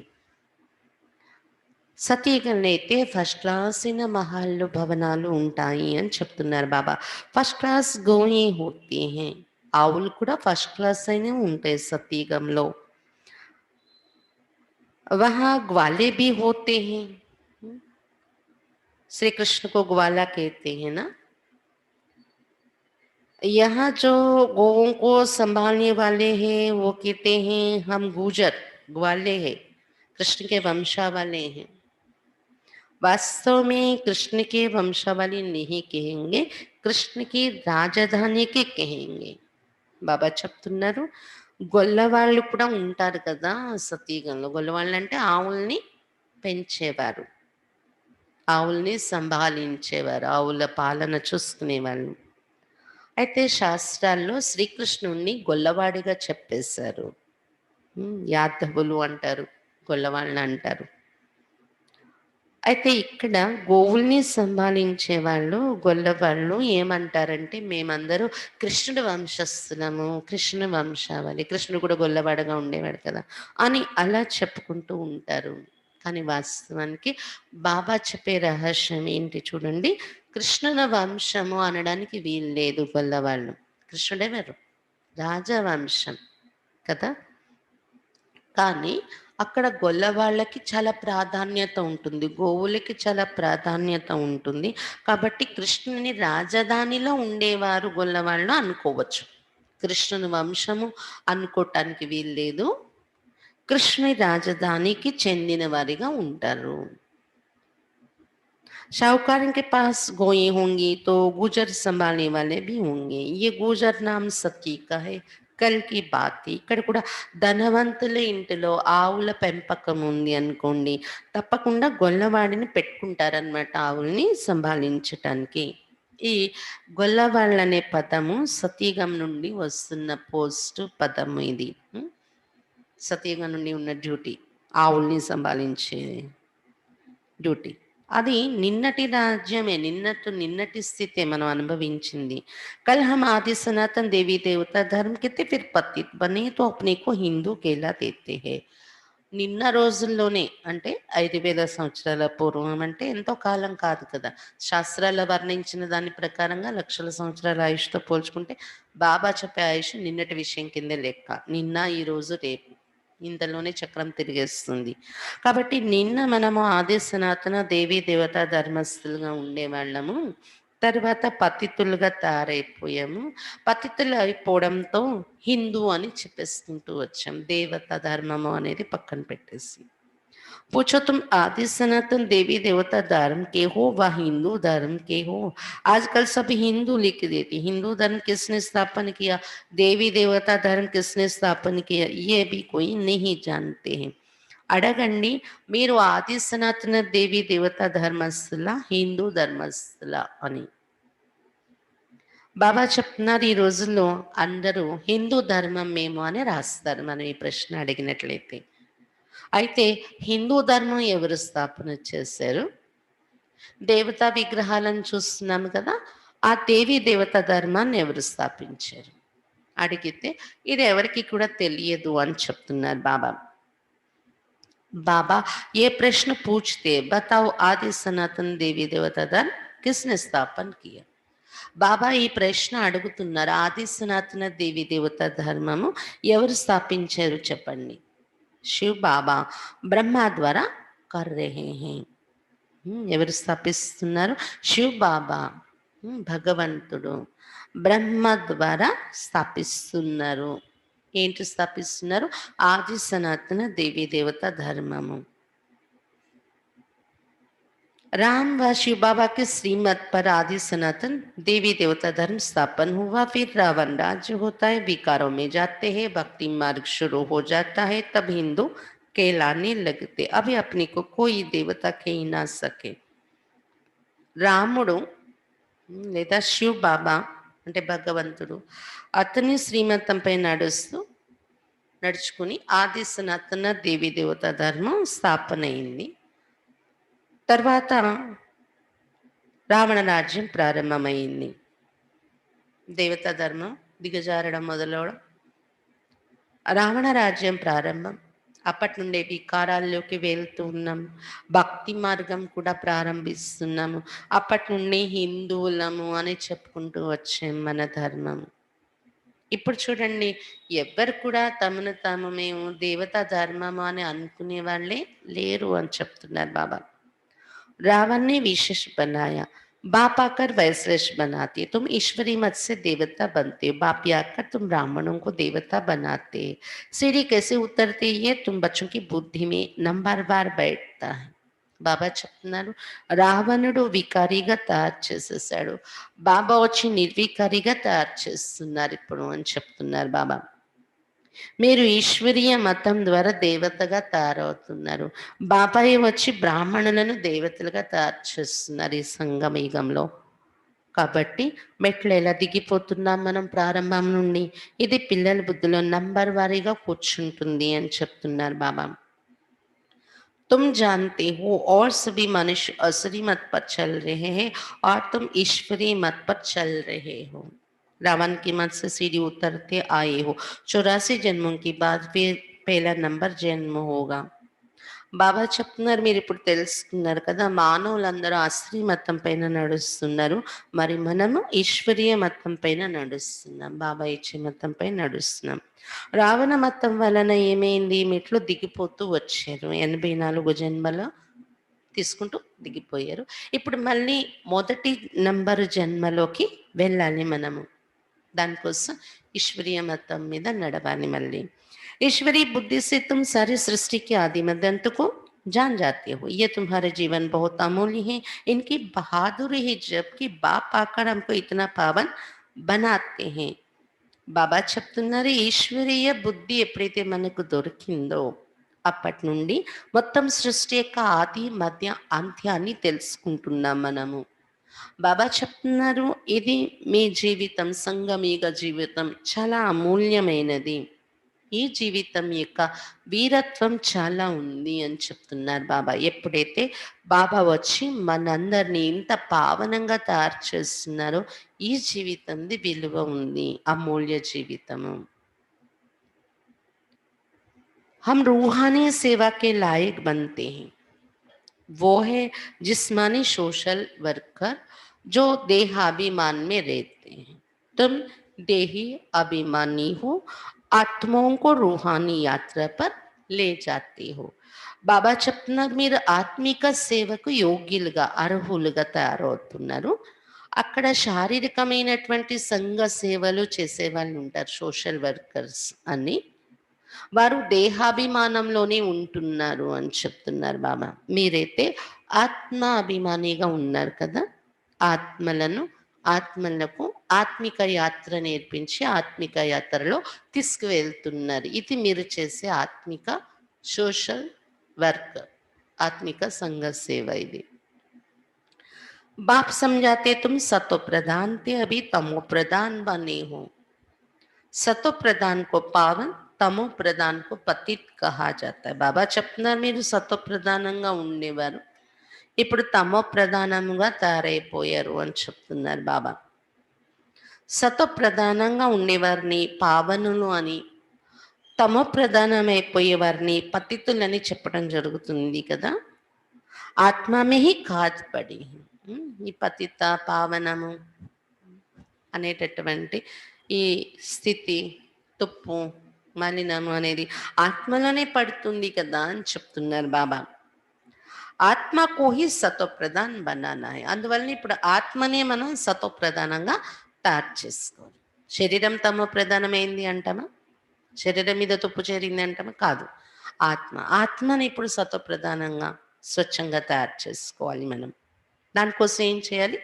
సతీగంలో అయితే ఫస్ట్ క్లాస్ అయిన మహల్లు, భవనాలు ఉంటాయి అని చెప్తున్నారు బాబా. ఫస్ట్ క్లాస్ గోయే హోతీ హై. ఆవులు కూడా ఫస్ట్ క్లాస్ అయినవి ఉంటాయి సతీగంలో. वहाँ ग्वाले भी होते हैं. श्री कृष्ण को ग्वाला कहते हैं ना. यहाँ जो गौओं को संभालने वाले हैं वो कहते हैं हम गुजर ग्वाले हैं कृष्ण के वंशावली हैं. वास्तव में कृष्ण के वंशावली नहीं कहेंगे कृष्ण की రాజధాని के कहेंगे. బాబా చెప్తున్నారు గొల్లవాళ్ళు కూడా ఉంటారు కదా సతీగంలో. గొల్లవాళ్ళు అంటే ఆవుల్ని పెంచేవారు, ఆవుల్ని సంభాళించేవారు, ఆవుల పాలన చూసుకునేవాళ్ళు. అయితే శాస్త్రాల్లో శ్రీకృష్ణుణ్ణి గొల్లవాడిగా చెప్పేశారు. యాదవులు అంటారు, గొల్లవాళ్ళని అంటారు. అయితే ఇక్కడ గోవుల్ని సంభాళించే వాళ్ళు గొల్లవాళ్ళు ఏమంటారంటే మేమందరూ కృష్ణుడి వంశస్థులము, కృష్ణుని వంశావళి, కృష్ణుడు కూడా గొల్లవాడుగా ఉండేవాడు కదా అని అలా చెప్పుకుంటూ ఉంటారు. కానీ వాస్తవానికి బాబా చెప్పే రహస్యం ఏంటి చూడండి. కృష్ణుల వంశము అనడానికి వీలు లేదు గొల్లవాళ్ళు. కృష్ణుడెవరు? రాజవంశం కదా. కానీ అక్కడ గొల్లవాళ్ళకి చాలా ప్రాధాన్యత ఉంటుంది. గోవులకి చాలా ప్రాధాన్యత ఉంటుంది. కాబట్టి కృష్ణుని రాజధానిలో ఉండేవారు గొల్లవాళ్ళు అనుకోవచ్చు. కృష్ణుని వంశము అనుకోటానికి వీల్లేదు. కృష్ణుని రాజధానికి చెందిన వారిగా ఉంటారు. शाहूकारों के पास गोएं होंगी तो गुजर संभालने वाले भी होंगे. ये गुजर नाम सती का है. కల్కి బాతి ఇక్కడ కూడా ధనవంతుల ఇంటిలో ఆవుల పెంపకం ఉంది అనుకోండి, తప్పకుండా గొల్లవాడిని పెట్టుకుంటారనమాట ఆవుల్ని సంభాళించటానికి. ఈ గొల్లవాళ్ళనే పదము సతీగం నుండి వస్తున్న పోస్ట్ పదము ఇది. సతీగం నుండి ఉన్న డ్యూటీ ఆవుల్ని సంభాళించే డ్యూటీ. అది నిన్నటి రాజ్యమే. నిన్నటి స్థితే మనం అనుభవించింది. कल हम आदि सनातन देवी देवता धर्म के थे फिर पतित बने तो अपने को हिंदू कहला देते हैं. నిన్న రోజుల్లోనే అంటే 5,000 సంవత్సరాల పూర్వం అంటే ఎంతో కాలం కాదు కదా! శాస్త్రాల్లో వర్ణించిన దాని ప్రకారంగా లక్షల సంవత్సరాల ఆయుష్‌తో పోల్చుకుంటే బాబా చెప్పే ఆయుష్ నిన్నటి విషయం కిందే లెక్క. నిన్న, ఈరోజు, రేపు. ఇంతలోనే చక్రం తిరిగేస్తుంది. కాబట్టి నిన్న మనము ఆది సనాతన దేవీ దేవతా ధర్మస్థులుగా ఉండేవాళ్ళము. తర్వాత పతితులుగా తయారైపోయాము. పతితులు అయిపోవడంతో హిందూ అని చెప్పేసుకుంటూ వచ్చాం. దేవతా ధర్మము అనేది పక్కన పెట్టేసి. पूछो तुम आदि सनातन देवी देवता धर्म के हो व हिंदू धर्म के हो. आजकल सब हिंदू लिख देती. हिंदू धर्म किसने स्थापन किया, देवी देवता धर्म किसने स्थापन किया, ये भी कोई नहीं जानते हैं. అడగండి, మీరు ఆది సనాతన దేవి దేవతా ధర్మస్థుల, హిందూ ధర్మస్థుల అని. బాబా చెప్తున్నారు ఈ రోజుల్లో అందరూ హిందూ ధర్మం మేము అని రాస్తారు మనం ఈ ప్రశ్న అడిగినట్లయితే. అయితే హిందూ ధర్మం ఎవరు స్థాపన చేశారు? దేవతా విగ్రహాలను చూస్తున్నాము కదా, ఆ దేవీ దేవతా ధర్మాన్ని ఎవరు స్థాపించారు అడిగితే ఇది ఎవరికి కూడా తెలియదు అని చెప్తున్నారు బాబా. बाबा ये प्रश्न पूछते, बताओ आदि सनातन देवी देवता धर्म किसने स्थापन किया. బాబా ఈ ప్రశ్న అడుగుతున్నారు, ఆది సనాతన దేవి దేవత ధర్మము ఎవరు స్థాపించారు చెప్పండి. శివ్ బాబా బ్రహ్మ ద్వారా కర్ రహే హే. ఎవరు స్థాపిస్తున్నారు? శివ్ బాబా భగవంతుడు బ్రహ్మ ద్వారా స్థాపిస్తున్నారు. ఏంటి స్థాపిస్తున్నారు? ఆది సనాతన దేవీ దేవత ధర్మము. राम व शिव बाबा के श्रीमत पर आदि सनातन देवी देवता धर्म स्थापन हुआ. फिर रावण राज्य होता है, विकारों में जाते हैं, भक्ति मार्ग शुरू हो जाता है, तब हिंदू कहलाने लगते. अभी अपने को कोई देवता कह ना सके. రాముడు లేదా శివ్ బాబా అంటే భగవంతుడు అతని శ్రీమతంపై నడుచుకుని ఆది సనాతన దేవీ దేవత ధర్మం స్థాపన అయింది. తర్వాత రావణ రాజ్యం ప్రారంభమైంది. దేవతా ధర్మం దిగజారడం మొదలవడం, రావణ రాజ్యం ప్రారంభం. అప్పటి నుండే వికారాల్లోకి వెళ్తూ ఉన్నాం. భక్తి మార్గం కూడా ప్రారంభిస్తున్నాము. అప్పటి నుండి హిందువులము అని చెప్పుకుంటూ వచ్చాం మన ధర్మం. ఇప్పుడు చూడండి, ఎవ్వరు కూడా తమను తాము మేము దేవతా ధర్మము అని అనుకునే వాళ్ళే లేరు అని చెప్తున్నారు బాబా. रावण ने विशेष बनाया, बाप आकर वैश्रेष बनाते. तुम ईश्वरी मत से देवता बनते हो, बाप आकर तुम ब्राह्मणों को देवता बनाते. सीढ़ी कैसे उतरते ये तुम बच्चों की बुद्धि में नंबर बार बैठता है. బాబా చెప్తున్నారు, రావణుడు వికారిగా తయారు చేసేసాడు, బాబా వచ్చి నిర్వికారిగా తయారు చేస్తున్నారు ఇప్పుడు అని చెప్తున్నారు బాబా. మీరు ఈశ్వరీయ మతం ద్వారా దేవతగా తయారవుతున్నారు. బాబాయ్ వచ్చి బ్రాహ్మణులను దేవతలుగా తయారు చేస్తున్నారు ఈ సంగమయుగంలో. కాబట్టి మెట్లు ఎలా దిగిపోతున్నాం మనం ప్రారంభం నుండి, ఇది పిల్లల బుద్ధిలో నంబర్ వారీగా కూర్చుంటుంది అని చెప్తున్నారు బాబా. तुम जानते हो और सभी मनुष्य असुरी मत पर चल रहे हैं और तुम ईश्वरीय मत पर चल रहे हो. रावण की मत से सीढ़ी उतरते आए हो. 84 जन्मों के बाद फिर पहला नंबर जन्म होगा. బాబా చెప్తున్నారు, మీరు ఇప్పుడు తెలుసుకున్నారు కదా, మానవులందరూ అశ్రీ మతం పైన నడుస్తున్నారు, మరి మనము ఈశ్వరీయ మతం పైన నడుస్తున్నాం, బాబా ఇచ్చే మతం పైన నడుస్తున్నాం. రావణ మతం వలన ఏమైంది, మెట్లు దిగిపోతూ వచ్చారు. 84 జన్మలో తీసుకుంటూ దిగిపోయారు. ఇప్పుడు మళ్ళీ మొదటి నంబరు జన్మలోకి వెళ్ళాలి మనము. దానికోసం ఈశ్వరీయ మతం మీద నడవాలి మళ్ళీ. ईश्वरी बुद्धि से तुम सारी सृष्टि के आदि मध्य अंत को जान जाते हो. ये तुम्हारे जीवन बहुत अमूल्य है. इनकी बहादुरी है जबकि बाप आकर हमको इतना पावन बनाते हैं. బాబా చెప్తున్నారు, ఈశ్వరీయ బుద్ధి ఎప్పుడైతే మనకు దొరికిందో అప్పటి నుండి మొత్తం సృష్టి యొక్క ఆది మధ్య అంత్యాన్ని తెలుసుకుంటున్నాం మనము. బాబా చెప్తున్నారు, ఇది మీ జీవితం, సంగమయుగ జీవితం చాలా అమూల్యమైనది. ఈ జీవితం యొక్క వీరత్వం చాలా ఉంది అని చెప్తున్నారు బాబా. ఎప్పుడైతే బాబా వచ్చి మనందరినీ ఇంత పావనంగా తయారు చేస్తున్నారో ఈ జీవితంది విలువ ఉంది, అమూల్య జీవితము. हम रूहानी सेवा के लायक बनते हैं, वो है जिस्मानी सोशल वर्कर जो देहाभिमान में रहते हैं। तुम देही अभिमानी हो, ఆత్మోं को रूहानी యాత్ర पर లే జాతి హో. బాబా చెప్తున్నారు మీరు ఆత్మిక సేవకు యోగ్యులుగా అర్హులుగా తయారవుతున్నారు. అక్కడ శారీరకమైనటువంటి సంఘ సేవలు చేసే వాళ్ళు ఉంటారు, సోషల్ వర్కర్స్ అని. వారు దేహాభిమానంలోనే ఉంటున్నారు అని చెప్తున్నారు బాబా. మీరైతే ఆత్మ అభిమానిగా ఉన్నారు కదా, ఆత్మలకు ఆత్మిక యాత్ర నేర్పించి ఆత్మిక యాత్రలో తీసుకువెళ్తున్నారు. ఇది మీరు చేసే ఆత్మిక సోషల్ వర్క్, ఆత్మిక సంఘ సేవ ఇది. बाप समझाते तुम सतो प्रधान थे, अभी तमो प्रधान बने हो. सतो प्रधान को पावन, తమో ప్రధాన్కు పతిత్ కహా జాతా హై. బాబా చెప్తున్నారు మీరు సతో ప్రధానంగా ఉండేవారు, ఇప్పుడు తమో ప్రధానంగా తయారైపోయారు అని చెప్తున్నారు బాబా. సతో ప్రధానంగా ఉండేవారిని పావనులు అని, తమో ప్రధానమైపోయే వారిని పతితులని చెప్పడం జరుగుతుంది కదా. ఆత్మమే ఖాద్ పడి, ఈ పతిత పావనము అనేటటువంటి ఈ స్థితి, తుప్పు మలినము అనేది ఆత్మలోనే పడుతుంది కదా అని చెప్తున్నారు బాబా. ఆత్మకు హి సతో ప్రధాన్ బనానా హై. అందువల్ల ఇప్పుడు ఆత్మనే మనం సతో ప్రధానంగా తయారు చేసుకోవాలి. శరీరం తమో ప్రధానమైంది అంటామా, శరీరం మీద తుప్పు చేరింది అంటామా, కాదు. ఆత్మని ఇప్పుడు సతో ప్రధానంగా స్వచ్ఛంగా తయారు చేసుకోవాలి మనం. దానికోసం ఏం చేయాలి,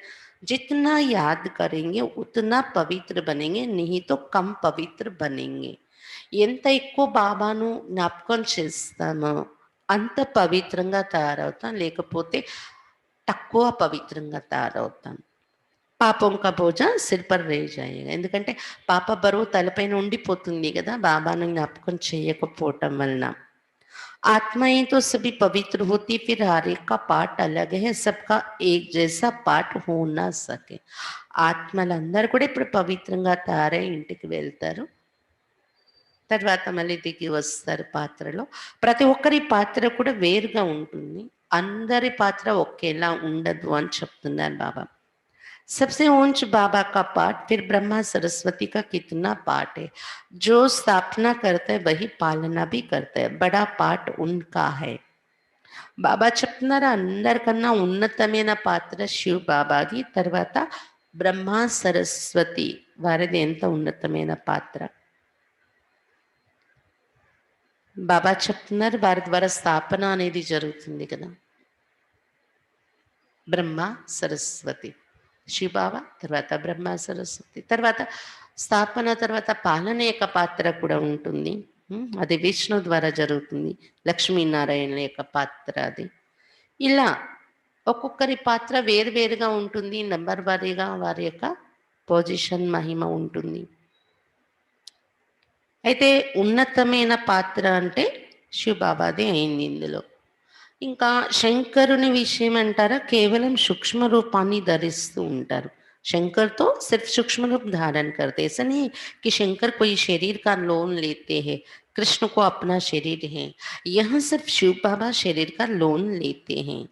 జిतना याद करेंगे उतना पवित्र बनेंगे, नहीं तो कम पवित्र बनेंगे. ఎంత ఎక్కువ బాబాను జ్ఞాపకం చేస్తామో అంత పవిత్రంగా తయారవుతాం, లేకపోతే తక్కువ పవిత్రంగా తయారవుతాం. పాపం కా బోజా సిర్ పర్ రే జాయేగా. ఎందుకంటే పాప బరువు తలపైన ఉండిపోతుంది కదా బాబాను జ్ఞాపకం చేయకపోవటం వలన. आत्मा ही तो सभी पवित्र होती, फिर हर एक का पाठ अलग है, सबका एक जैसा पाठ हो ना सके. ఆత్మలందరూ కూడా ఇప్పుడు పవిత్రంగా తయారై ఇంటికి వెళ్తారు, తర్వాత మళ్ళీ దిగి వస్తారు పాత్రలో. ప్రతి ఒక్కరి పాత్ర కూడా వేరుగా ఉంటుంది, అందరి పాత్ర ఒకేలా ఉండదు అని చెప్తున్నారు బాబా. सबसे ऊंच बाबा का पाठ, फिर ब्रह्मा सरस्वती का कितना पाठ है. जो स्थापना करता है वही पालना भी करता है, बड़ा पाठ उनका है. బాబా చెప్తున్నారు అందరికన్నా ఉన్నతమైన పాత్ర శివ్ బాబాది, తర్వాత బ్రహ్మ సరస్వతి వారిది ఎంత ఉన్నతమైన పాత్ర. బాబా చెప్తున్నారు వారి ద్వారా స్థాపన అనేది జరుగుతుంది కదా, బ్రహ్మ సరస్వతి, శివబాబా తర్వాత బ్రహ్మ సరస్వతి, తర్వాత స్థాపన, తర్వాత పాలన యొక్క పాత్ర కూడా ఉంటుంది. అది విష్ణు ద్వారా జరుగుతుంది, లక్ష్మీనారాయణ యొక్క పాత్ర అది. ఇలా ఒక్కొక్కరి పాత్ర వేరువేరుగా ఉంటుంది, నంబర్ వారీగా వారి యొక్క పొజిషన్ మహిమ ఉంటుంది. అయితే ఉన్నతమైన పాత్ర అంటే శివబాబాదే అయింది ఇందులో. ఇంకా శంకరుని విషయం అంటారా, కేవలం సూక్ష్మ రూపాన్ని ధరిస్తూ ఉంటారు. शंकर तो सिर्फ सूक्ष्म रूप धारण करते, ऐसा नहीं कि शंकर कोई शरीर का लोन लेते हैं, कृष्ण को अपना शरीर है. यहाँ सिर्फ शिव बाबा शरीर का लोन लेते हैं.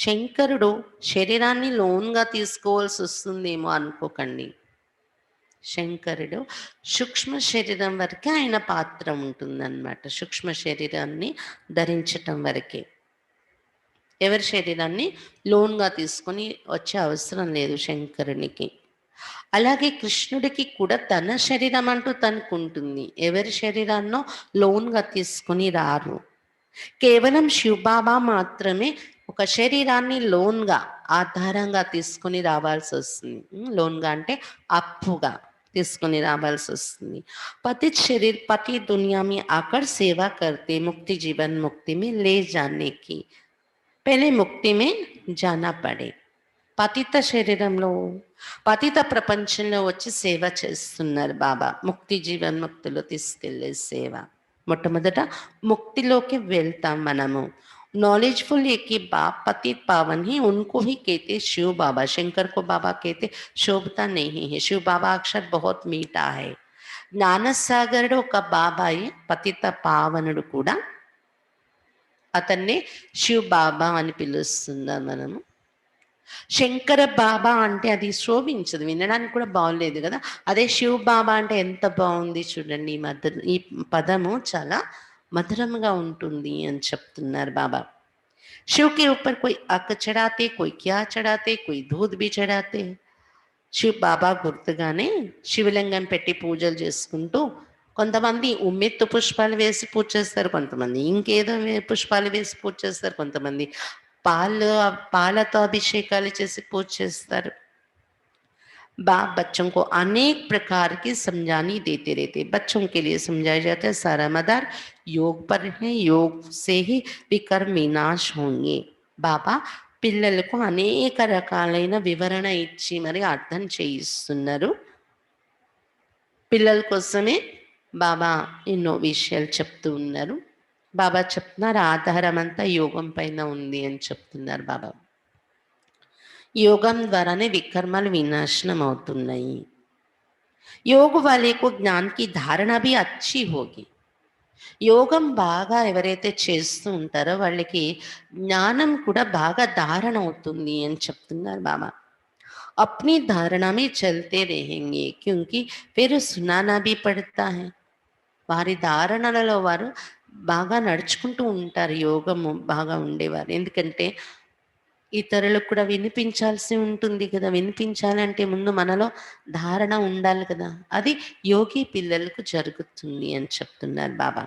శంకరుడు శరీరాన్ని లోన్గా తీసుకోవాల్సి వస్తుందేమో అనుకోకండి. శంకరుడు సూక్ష్మ శరీరం వరకే ఆయన పాత్ర ఉంటుందన్నమాట. సూక్ష్మ శరీరాన్ని ధరించటం వరకే, ఎవరి శరీరాన్ని లోన్గా తీసుకొని వచ్చే అవసరం లేదు శంకరునికి. అలాగే కృష్ణుడికి కూడా తన శరీరం అంటూ తనకు ఉంటుంది, ఎవరి శరీరాన్నో లోన్గా తీసుకొని రారు. కేవలం శివబాబా మాత్రమే ఒక శరీరాన్ని లోన్గా ఆధారంగా తీసుకొని రావాల్సి వస్తుంది. లోన్గా అంటే అప్పుగా తీసుకొని రావాల్సి వస్తుంది. पतित शरीर पति दुनिया में आकर सेवा करते, मुक्ति जीवन मुक्ति में ले जाने की, पहले मुक्ति में जाना पड़े. పతిత శరీరంలో, పతిత ప్రపంచంలో వచ్చి సేవ చేస్తున్నారు బాబా. ముక్తి జీవన్ముక్తిలో తీసుకెళ్లే సేవ. మొట్టమొదట ముక్తిలోకి వెళ్తాం మనము. नॉलेजफुल ये कि बाप पतित पावन ही उनको ही कहते शिव बाबा। शंकर को बाबा कहते, शोभता नहीं है। शिव बाबा अक्षर बहुत मीठा है. జ్ఞానసాగరుడు ఒక బాబాయే, పతిత పావనుడు కూడా. అతన్నే శివ్ బాబా అని పిలుస్తున్నాం మనము. శంకర బాబా అంటే అది శోభించదు, వినడానికి కూడా బాగోలేదు కదా. అదే శివ్ బాబా అంటే ఎంత బాగుంది చూడండి. ఈ పదము చాలా మధురంగా ఉంటుంది అని చెప్తున్నారు బాబా. शिव के ऊपर कोई अक चढ़ाते, कोई क्या चढ़ाते, कोई दूध भी चढ़ाते. శివ్ బాబా గుర్తుగానే శివలింగం పెట్టి పూజలు చేసుకుంటూ కొంతమంది ఉమ్మెత్తు పుష్పాలు వేసి పూజ చేస్తారు, కొంతమంది ఇంకేదో పుష్పాలు వేసి పూజ చేస్తారు, కొంతమంది పాలతో అభిషేకాలు చేసి పూజ చేస్తారు. बाप बच्चों को अनेक प्रकार की समझानी देते रहते. बच्चों के लिए समझाया जाता है सारा मदार योग पर है, योग से ही विकर्म विनाश होंगे. బాబా పిల్లలకు అనేక రకాలైన వివరణ ఇచ్చి మరి అర్థం చేయిస్తున్నారు. పిల్లల కోసమే బాబా ఎన్నో విషయాలు చెప్తూ ఉన్నారు. బాబా చెప్తున్నారు ఆధారం అంతా యోగం పైన ఉంది అని చెప్తున్నారు బాబా. యోగం ద్వారానే వికర్మలు వినాశనం అవుతున్నాయి. योग वाले को ज्ञान की धारणा भी अच्छी होगी. యోగం బాగా ఎవరైతే చేస్తూ ఉంటారో వాళ్ళకి జ్ఞానం కూడా బాగా ధారణ అవుతుంది అని చెప్తున్నారు బాబా. अपनी धारणा में चलते रहेंगे क्योंकि फिर सुनाना भी पड़ता है. వారి ధారణలలో వారు బాగా నడుచుకుంటూ ఉంటారు, యోగము బాగా ఉండేవారు. ఎందుకంటే ఇతరులకు కూడా వినిపించాల్సి ఉంటుంది కదా. వినిపించాలంటే ముందు మనలో ధారణ ఉండాలి కదా. అది యోగి పిల్లలకు జరుగుతుంది అని చెప్తున్నారు బాబా.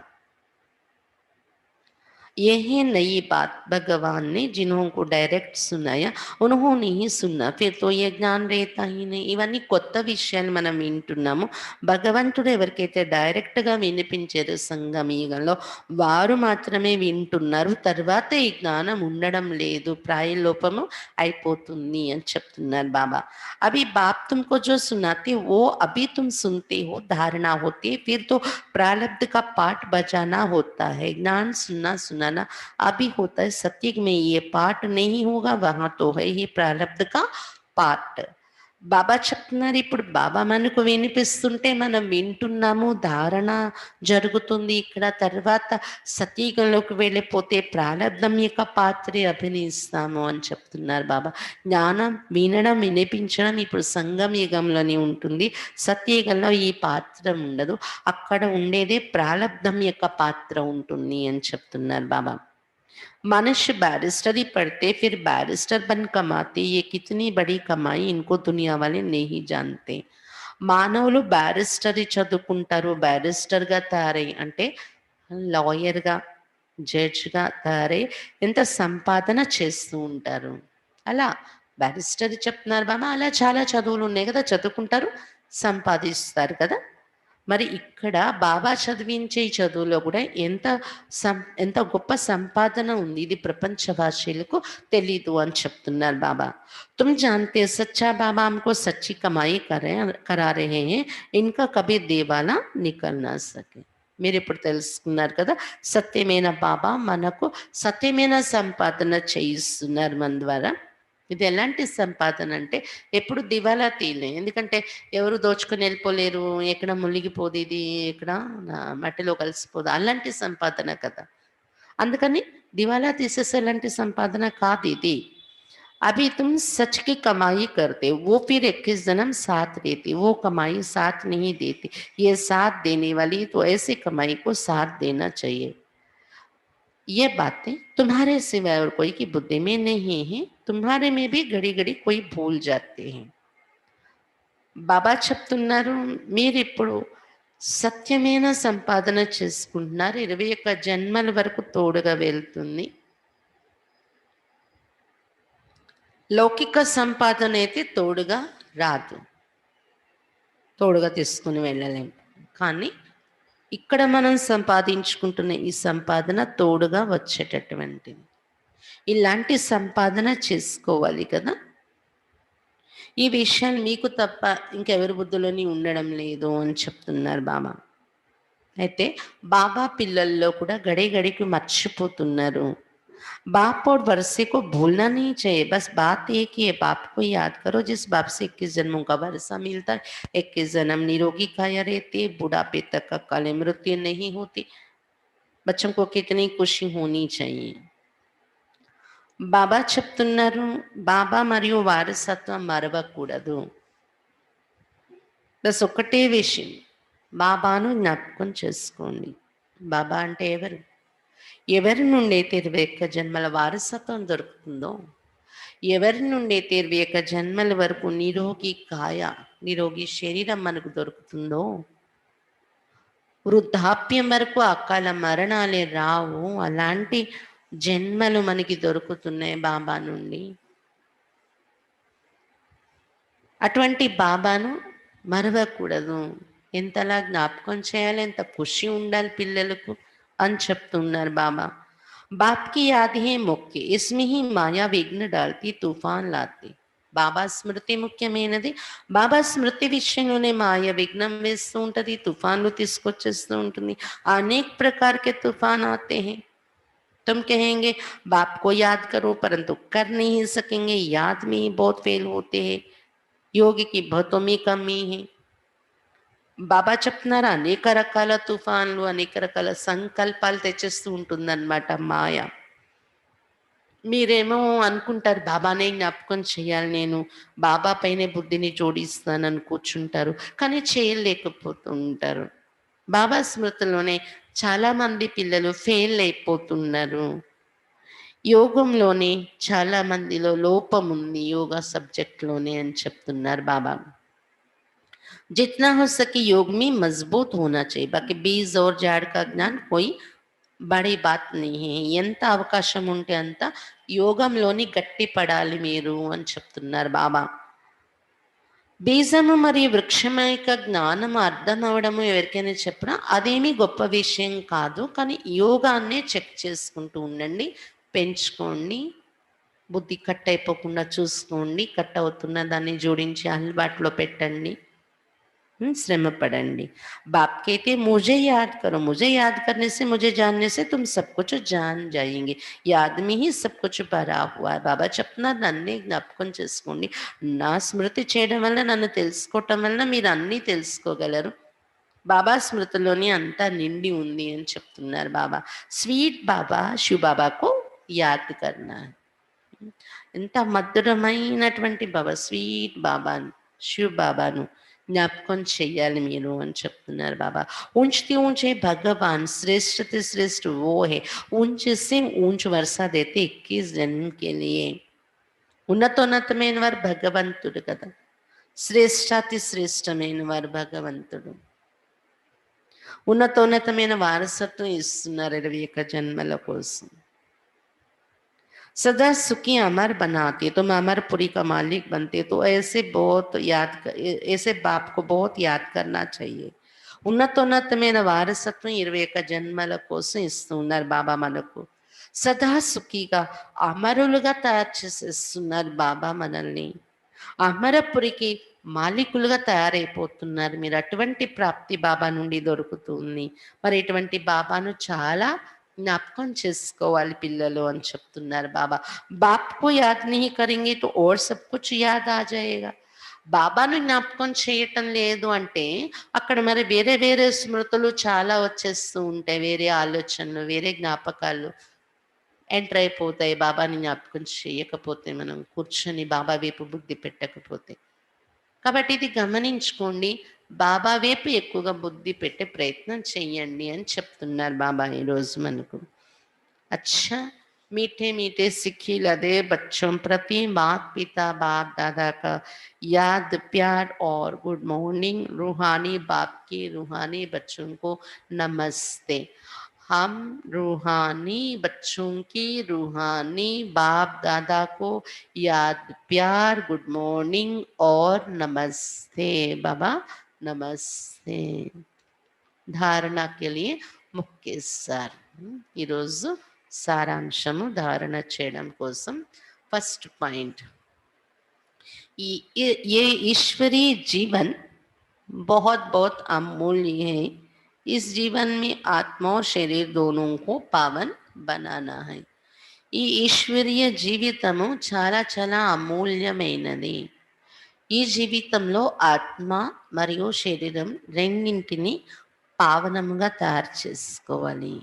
यही नई बात भगवान ने जिन्होंने डायरेक्ट सुनाया उन्होंने ही सुना, फिर तो ये ज्ञान रहता ही नहीं. ఇవన్నీ కొత్త విషయాలు మనం వింటున్నాము. భగవంతుడు ఎవరికైతే డైరెక్ట్గా వినిపించారు సంగమీగంలో వారు మాత్రమే వింటున్నారు. తర్వాత ఈ జ్ఞానం ఉండడం లేదు, ప్రాయలోపము అయిపోతుంది అని చెప్తున్నారు బాబా. अभी बाप तुमको जो सुनाते वो अभी तुम सुनते हो, धारणा होती है, फिर तो प्रारब्ध का पाठ बजाना होता है. ज्ञान सुनना सुनाना अभी होता है. सत्युग में ये पाठ नहीं होगा, वहां तो है ही प्रारब्ध का पाठ. బాబా చెప్తున్నారు ఇప్పుడు బాబా మనకు వినిపిస్తుంటే మనం వింటున్నాము, ధారణ జరుగుతుంది ఇక్కడ. తర్వాత సతీగంలోకి వెళ్ళిపోతే ప్రారంధం యొక్క పాత్రే అభినయిస్తాము అని చెప్తున్నారు బాబా. జ్ఞానం వినడం వినిపించడం ఇప్పుడు సంగం యుగంలోనే ఉంటుంది, సత్యయుగంలో ఈ పాత్ర ఉండదు. అక్కడ ఉండేదే ప్రారంధం యొక్క పాత్ర ఉంటుంది అని చెప్తున్నారు బాబా. मनुष्य बैरिस्टरी पढ़ते फिर बैरिस्टर बन कमाते, ये कितनी बड़ी कमाई इनको दुनिया वाले नहीं जानते. మానవులు బ్యారిస్టరీ చదువుకుంటారు, బ్యారిస్టర్గా తయారై అంటే లాయర్గా జడ్జ్గా తయారై ఎంత సంపాదన చేస్తూ ఉంటారు. అలా బ్యారిస్టరీ చెప్తున్నారు బాబా. అలా చాలా చదువులు ఉన్నాయి కదా, చదువుకుంటారు, సంపాదిస్తారు కదా. మరి ఇక్కడ బాబా చదివించే చదువులో కూడా ఎంత గొప్ప సంపాదన ఉంది, ఇది ప్రపంచ భాషలకు తెలీదు అని చెప్తున్నారు బాబా. तुम जानते सच्चा बाबा हमको सच्ची कमाई करा रहे हैं, इनका कभी देवाला निकल ना सके. మీరు ఇప్పుడు తెలుసుకున్నారు కదా, సత్యమైన బాబా మనకు సత్యమైన సంపాదన చేయిస్తున్నారు మన ద్వారా. ఇది ఎలాంటి సంపాదన అంటే ఎప్పుడు దివాలా తీయలే, ఎందుకంటే ఎవరు దోచుకొని వెళ్ళిపోలేరు, ఎక్కడ మునిగిపోదు, ఇది ఎక్కడ మట్టిలో కలిసిపోదు, అలాంటి సంపాదన కదా. అందుకని దివాలా తీసేసే అలాంటి సంపాదన కాదు ఇది. अभी तुम सच की कमाई करते, वो फिर 21 जन्म साथ देती, वो कमाई साथ नहीं देती. ये साथ देने वाली तो ऐसी कमाई को साथ देना चाहिए. ये बातें तुम्हारे सिवाय और कोई की बुद्धि में नहीं है, तुम्हारे में भी घड़ी घड़ी कोई भूल जाते हैं. బాబా చెప్తున్నారు మీరు ఇప్పుడు సత్యమైన సంపాదన చేసుకుంటున్నారు, 21 జన్మల వరకు తోడుగా వెళ్తుంది. లౌకిక సంపాదన అయితే తోడుగా రాదు, తోడుగా తీసుకుని వెళ్ళలేము. కానీ ఇక్కడ మనం సంపాదించుకుంటున్న ఈ సంపాదన తోడుగా వచ్చేటటువంటిది. ఇలాంటి సంపాదన చేసుకోవాలి కదా. ఈ విషయాలు మీకు తప్ప ఇంకెవరి బుద్ధిలోని ఉండడం లేదు అని చెప్తున్నారు బాబా. అయితే బాబా పిల్లల్లో కూడా घड़ी घड़ी की మర్చిపోతున్నారు. बाप और वर्षे को भूलना नहीं चाहिए, बस बात एक ही है, बाप को याद करो जिस बाप से 21 जन्मों का वर्षा मिलता है, 21 जन्म निरोगी काया रहती है, बुढ़ापे तक का काले मृत्यु नहीं होती। बच्चों को कितनी खुशी होनी चाहिए. బాబా చెప్తున్నారు, బాబా మరియు వారసత్వం మరవకూడదు. బస్ ఒకటే విషయం, బాబాను జ్ఞాపకం చేసుకోండి. బాబా అంటే ఎవరు? ఎవరి నుండి అయితే 21 జన్మల వారసత్వం దొరుకుతుందో, ఎవరి నుండి అయితే 21 జన్మల వరకు నిరోగి కాయ, నిరోగి శరీరం మనకు దొరుకుతుందో, వృద్ధాప్యం వరకు అకాల మరణాలే రావు, అలాంటి జన్మలు మనకి దొరుకుతున్నాయి బాబా నుండి. అటువంటి బాబాను మరవకూడదు. ఎంతలా జ్ఞాపకం చేయాలి, ఎంత ఖుషి ఉండాలి పిల్లలకు అని చెప్తున్నారు బాబా. బాప్కి యాద్ హే ముఖ్య, ఇస్మి హీ మాయా విఘ్న డాల్తి తుఫాన్ లాతి. బాబా స్మృతి ముఖ్యమైనది. బాబా స్మృతి విషయంలోనే మాయ విఘ్నం వేస్తూ ఉంటుంది, తుఫాన్లు తీసుకొచ్చేస్తూ ఉంటుంది. అనేక ప్రకారకే తుఫాన్ ఆతే హే. तुम कहेंगे बाप को याद करो, परंतु कर नहीं सकेंगे, याद में ही बहुत फेल होते हैं, యోగి की बहुतों में कमी है. బాబా చెప్తున్నారా, అనేక రకాల తుఫాన్లు, అనేక రకాల సంకల్పాలు తెచ్చేస్తూ ఉంటుందన్నమాట మాయ. మీరేమో అనుకుంటారు బాబానే జ్ఞాపకం చేయాలి, నేను బాబా పైనే బుద్ధిని జోడిస్తానని కూర్చుంటారు, కానీ చేయలేకపోతూ ఉంటారు. బాబా స్మృతిలోనే చాలామంది పిల్లలు ఫెయిల్ అయిపోతున్నారు. యోగంలోనే చాలా మందిలో లోపం ఉంది, యోగా సబ్జెక్ట్లోనే అని చెప్తున్నారు బాబా. जितना हो सके योग में मजबूत होना चाहिए, बाकी बीज और झाड़ का ज्ञान कोई బడి బాత్ नहीं है. ఎంత అవకాశం ఉంటే అంత యోగంలోని గట్టి పడాలి మీరు అని చెప్తున్నారు బాబా. బీజము మరియు వృక్షం యొక్క జ్ఞానం అర్థం అవడము ఎవరికైనా చెప్పినా అదేమీ గొప్ప విషయం కాదు, కానీ యోగాన్నే చెక్ చేసుకుంటూ ఉండండి, పెంచుకోండి, బుద్ధి కట్ అయిపోకుండా చూసుకోండి, కట్ అవుతున్న దాన్ని జోడించి అలవాట్లో పెట్టండి, श्रम पड़ेंगे. बाप कहते मुझे याद करो, मुझे याद करने से, मुझे जानने से तुम सब कुछ जान जाएंगे. याद में ही सब कुछ भरा हुआ है. బాబా చెప్తున్నారు, నన్నే జ్ఞాపకం చేసుకోండి, నా స్మృతి చేయడం వల్ల, నన్ను తెలుసుకోవటం వల్ల మీరు అన్నీ తెలుసుకోగలరు. బాబా స్మృతిలోని అంతా నిండి ఉంది అని చెప్తున్నారు బాబా. స్వీట్ బాబా శివ బాబాకు యాద్ కర్నా. ఎంత మధురమైనటువంటి బాబా, స్వీట్ బాబాను, శివ బాబాను జ్ఞాపకం చెయ్యాలి మీరు అని చెప్తున్నారు బాబా. ऊंचते ऊंचे भगवान श्रेष्ठ से श्रेष्ठ वो है, ऊंचे से ऊंच वर्षा देते 21 जन्म के लिए. ఉన్నతోన్నతమైన వారు భగవంతుడు కదా, శ్రేష్టాతి శ్రేష్టమైన వారు భగవంతుడు. ఉన్నతోన్నతమైన వారసత్వం ఇస్తున్నారు 21 జన్మల కోసం. सदा सुखी अमर बनाते, तुम अमरपुरी का मालिक बनते, तो ऐसे बहुत ऐसे बाप को बहुत याद करना चाहिए. ఉన్నతోన్నతమైన వారసత్వం 21 జన్మల కోసం ఇస్తున్నారు బాబా మనకు. సదా సుఖీగా అమరులుగా తయారు చేసేస్తున్నారు బాబా మనల్ని. అమరపురికి మాలికులుగా తయారైపోతున్నారు మీరు. అటువంటి ప్రాప్తి బాబా నుండి దొరుకుతుంది. మరి ఇటువంటి బాబాను చాలా జ్ఞాపకం చేసుకోవాలి పిల్లలు అని చెప్తున్నారు బాబా. బాప్కు యాద్ नहीं करेंगे तो और सब कुछ याद आ जाएगा. బాబాను జ్ఞాపకం చేయటం లేదు అంటే అక్కడ మరి వేరే వేరే స్మృతులు చాలా వచ్చేస్తూ ఉంటాయి, వేరే ఆలోచనలు, వేరే జ్ఞాపకాలు ఎంటర్ అయిపోతాయి బాబాని జ్ఞాపకం చేయకపోతే, మనం కూర్చొని బాబా వైపు బుద్ధి పెట్టకపోతే. కాబట్టి ఇది గమనించుకోండి, బాబా వైపు ఎక్కువగా బుద్ధి పెట్టే ప్రయత్నం చెయ్యండి అని చెప్తున్నారు బాబా ఈరోజు మనకు. अच्छा, मीठे मीठे सिक्खी लदे बच्चों प्रति माता पिता बाप दादा का याद प्यार और गुड मॉर्निंग. रूहानी बाप की रूहानी बच्चों को नमस्ते. हम रूहानी बच्चों की रूहानी बाप दादा को याद प्यार गुड मॉर्निंग और नमस्ते. बाबा नमस्ते. धारणा के लिए मुख्य सार ఈరోజు సారాంశము ధారణ చేయడం కోసం ఫస్ట్ పాయింట్, ये ईश्वरीय जीवन बहुत बहुत अमूल्य है। इस जीवन में आत्मा और शरीर दोनों को पावन बनाना है। ఈ ఈశ్వరీయ జీవితము చాలా చాలా అమూల్యమైనది. ఈ జీవితంలో ఆత్మ మరియు శరీరం రెండింటిని పావనముగా తయారు చేసుకోవాలి.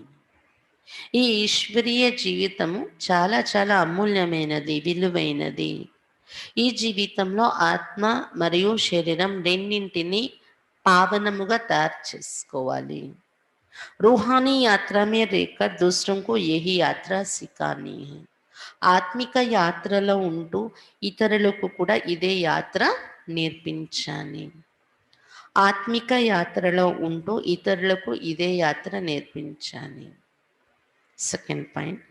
ఈ ఈశ్వరీయ జీవితము చాలా చాలా అమూల్యమైనది, విలువైనది. ఈ జీవితంలో ఆత్మ మరియు శరీరం రెండింటిని పావనముగా తయారు చేసుకోవాలి. रूहानी यात्रा में रहकर दूसरों को यही यात्रा सिखानी है. ఆత్మిక యాత్రలో ఉంటూ ఇతరులకు కూడా ఇదే యాత్ర నేర్పించాలి. ఆత్మిక యాత్రలో ఉంటూ ఇతరులకు ఇదే యాత్ర నేర్పించాలి. సెకండ్ పాయింట్,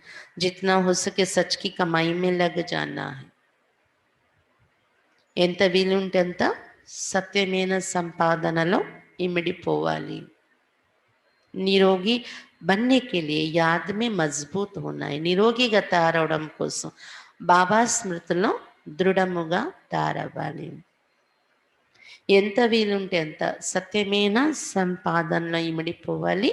जितना हो सके सच की कमाई में लग जाना है. ఎంత వీలుంటే అంత సత్యమైన సంపాదనలో ఇమిడిపోవాలి. నిరోగి बनने के लिए याद में मजबूत होना है. నిరోగిగా తయారవడం కోసం బాబా స్మృతిలో దృఢముగా తయారవ్వాలి. ఎంత వీలుంటే అంత సత్యమైన సంపాదనలో ఇమిడిపోవాలి.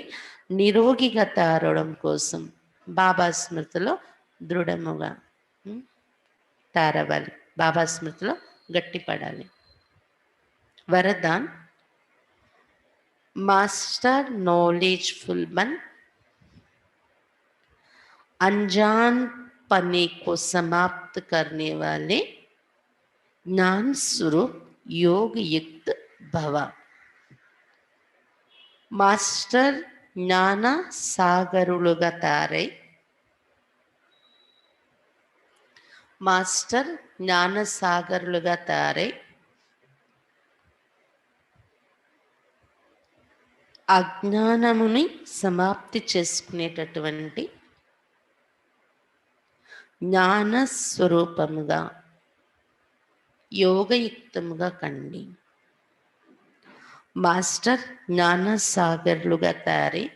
నిరోగిగా తయారవడం కోసం బాబా స్మృతిలో దృఢముగా తయారవ్వాలి. బాబా స్మృతిలో గట్టిపడాలి. వరదాన్, मास्टर नॉलेजफुल बन अनजान पने को समाप्त करने वाले ज्ञान स्वरूप योग युक्त भव. మాస్టర్ జ్ఞాన సాగరులుగా తారై మాస్టర్ జ్ఞాన సాగరులుగా తారై అజ్ఞానముని సమాప్తి చేసుకునేటటువంటి జ్ఞాన స్వరూపముగా యోగయుక్తముగా కండి. మాస్టర్ జ్ఞాన సాగర్లుగా తయారై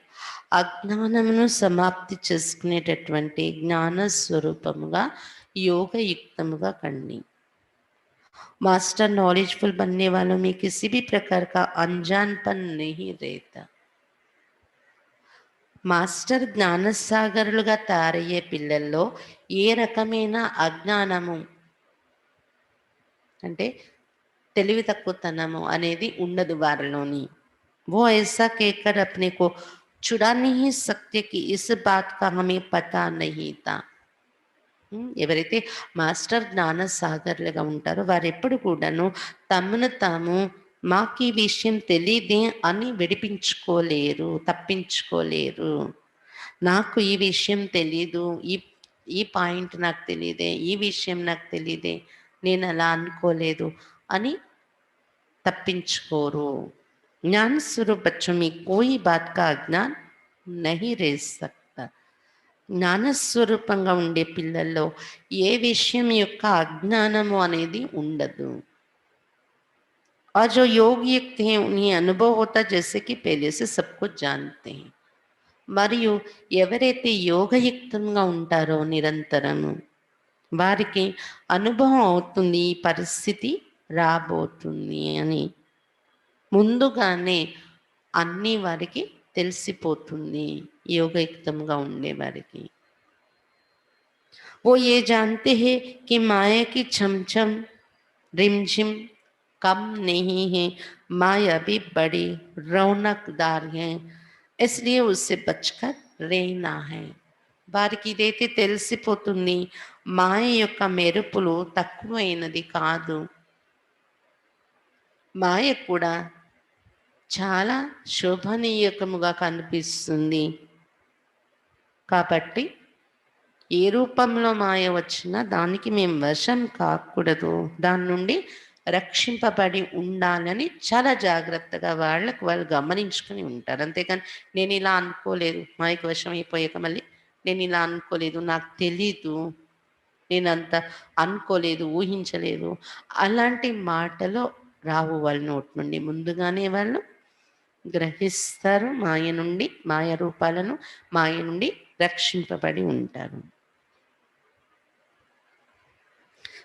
అజ్ఞానమును సమాప్తి చేసుకునేటటువంటి జ్ఞాన స్వరూపముగా యోగయుక్తముగా కండి. मास्टर नॉलेजफुल बनने वालों में किसी भी प्रकार का अनजानपन नहीं रहता. మాస్టర్ జ్ఞానసాగరులుగా తయారయ్యే పిల్లల్లో ఏ రకమైన అజ్ఞానము అంటే తెలివి తక్కువతనము అనేది ఉండదు వారిలోని. वो ऐसा कहकर अपने को छुड़ा नहीं सकते कि इस बात का हमें पता नहीं था. ఎవరైతే మాస్టర్ జ్ఞాన సాగర్లుగా ఉంటారో వారు ఎప్పుడు కూడాను తమను తాము మాకు ఈ విషయం తెలియదే అని విడిపించుకోలేరు, తప్పించుకోలేరు. నాకు ఈ విషయం తెలీదు, ఈ ఈ పాయింట్ నాకు తెలియదే, ఈ విషయం నాకు తెలియదే, నేను అలా అనుకోలేదు అని తప్పించుకోరు. ज्ञान स्वरूप बच्चों में कोई बात का अज्ञान नहीं रह सकता. జ్ఞానస్వరూపంగా ఉండే పిల్లల్లో ఏ విషయం యొక్క అజ్ఞానము అనేది ఉండదు. और जो योग युक्त हैं उन्हें अनुभव होता जैसे कि पहले से सब कुछ जानते हैं. మరియు ఎవరైతే యోగయుక్తంగా ఉంటారో నిరంతరము వారికి అనుభవం అవుతుంది ఈ పరిస్థితి రాబోతుంది అని. ముందుగానే అన్నీ వారికి తెలిసిపోతుంది యోగయుక్తంగా ఉండేవారికి. वो ये जानते हैं कि माया की छमछम रिमझिम कम नहीं है, माया भी बड़ी रौनकदार है, इसलिए उससे बचकर रहना है. వారికి ఇదైతే తెలిసిపోతుంది, మాయ యొక్క మెరుపులు తక్కువైనది కాదు, మాయ కూడా చాలా శోభనీయకముగా కనిపిస్తుంది. కాబట్టి ఏ రూపంలో మాయ వచ్చినా దానికి మేము వశం కాకూడదు, దాని నుండి రక్షింపబడి ఉండాలని చాలా జాగ్రత్తగా వాళ్ళకు వాళ్ళు గమనించుకొని ఉంటారు. అంతేకాని నేను ఇలా అనుకోలేదు, మాయకు వశం అయిపోయాక మళ్ళీ నేను ఇలా అనుకోలేదు, నాకు తెలీదు, నేను అంత అనుకోలేదు, ఊహించలేదు, అలాంటి మాటలు రావు వాళ్ళ నోటి నుండి. ముందుగానే వాళ్ళు గ్రహిస్తారు మాయ నుండి, మాయ రూపాలను, మాయ నుండి రక్షింపబడి ఉంటారు.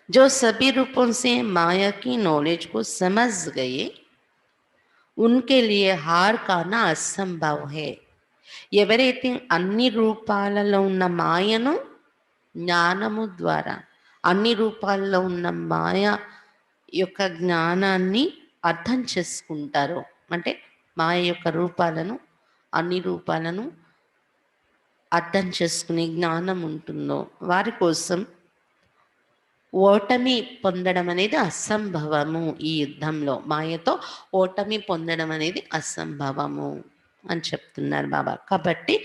जो सभी रूपों से माया की नॉलेज को समझ गए उनके लिए हार కానా అసంభవ్ హే. ఎవరైతే అన్ని రూపాలలో ఉన్న మాయను జ్ఞానము ద్వారా, అన్ని రూపాల్లో ఉన్న మాయ యొక్క జ్ఞానాన్ని అర్థం చేసుకుంటారో, అంటే మాయ యొక్క రూపాలను, అన్ని రూపాలను అర్థం చేసుకునే జ్ఞానం ఉంటుందో వారి కోసం ఓటమి పొందడం అనేది అసంభవము. ఈ యుద్ధంలో మాయతో ఓటమి పొందడం అనేది అసంభవము అని చెప్తున్నారు బాబా. కాబట్టి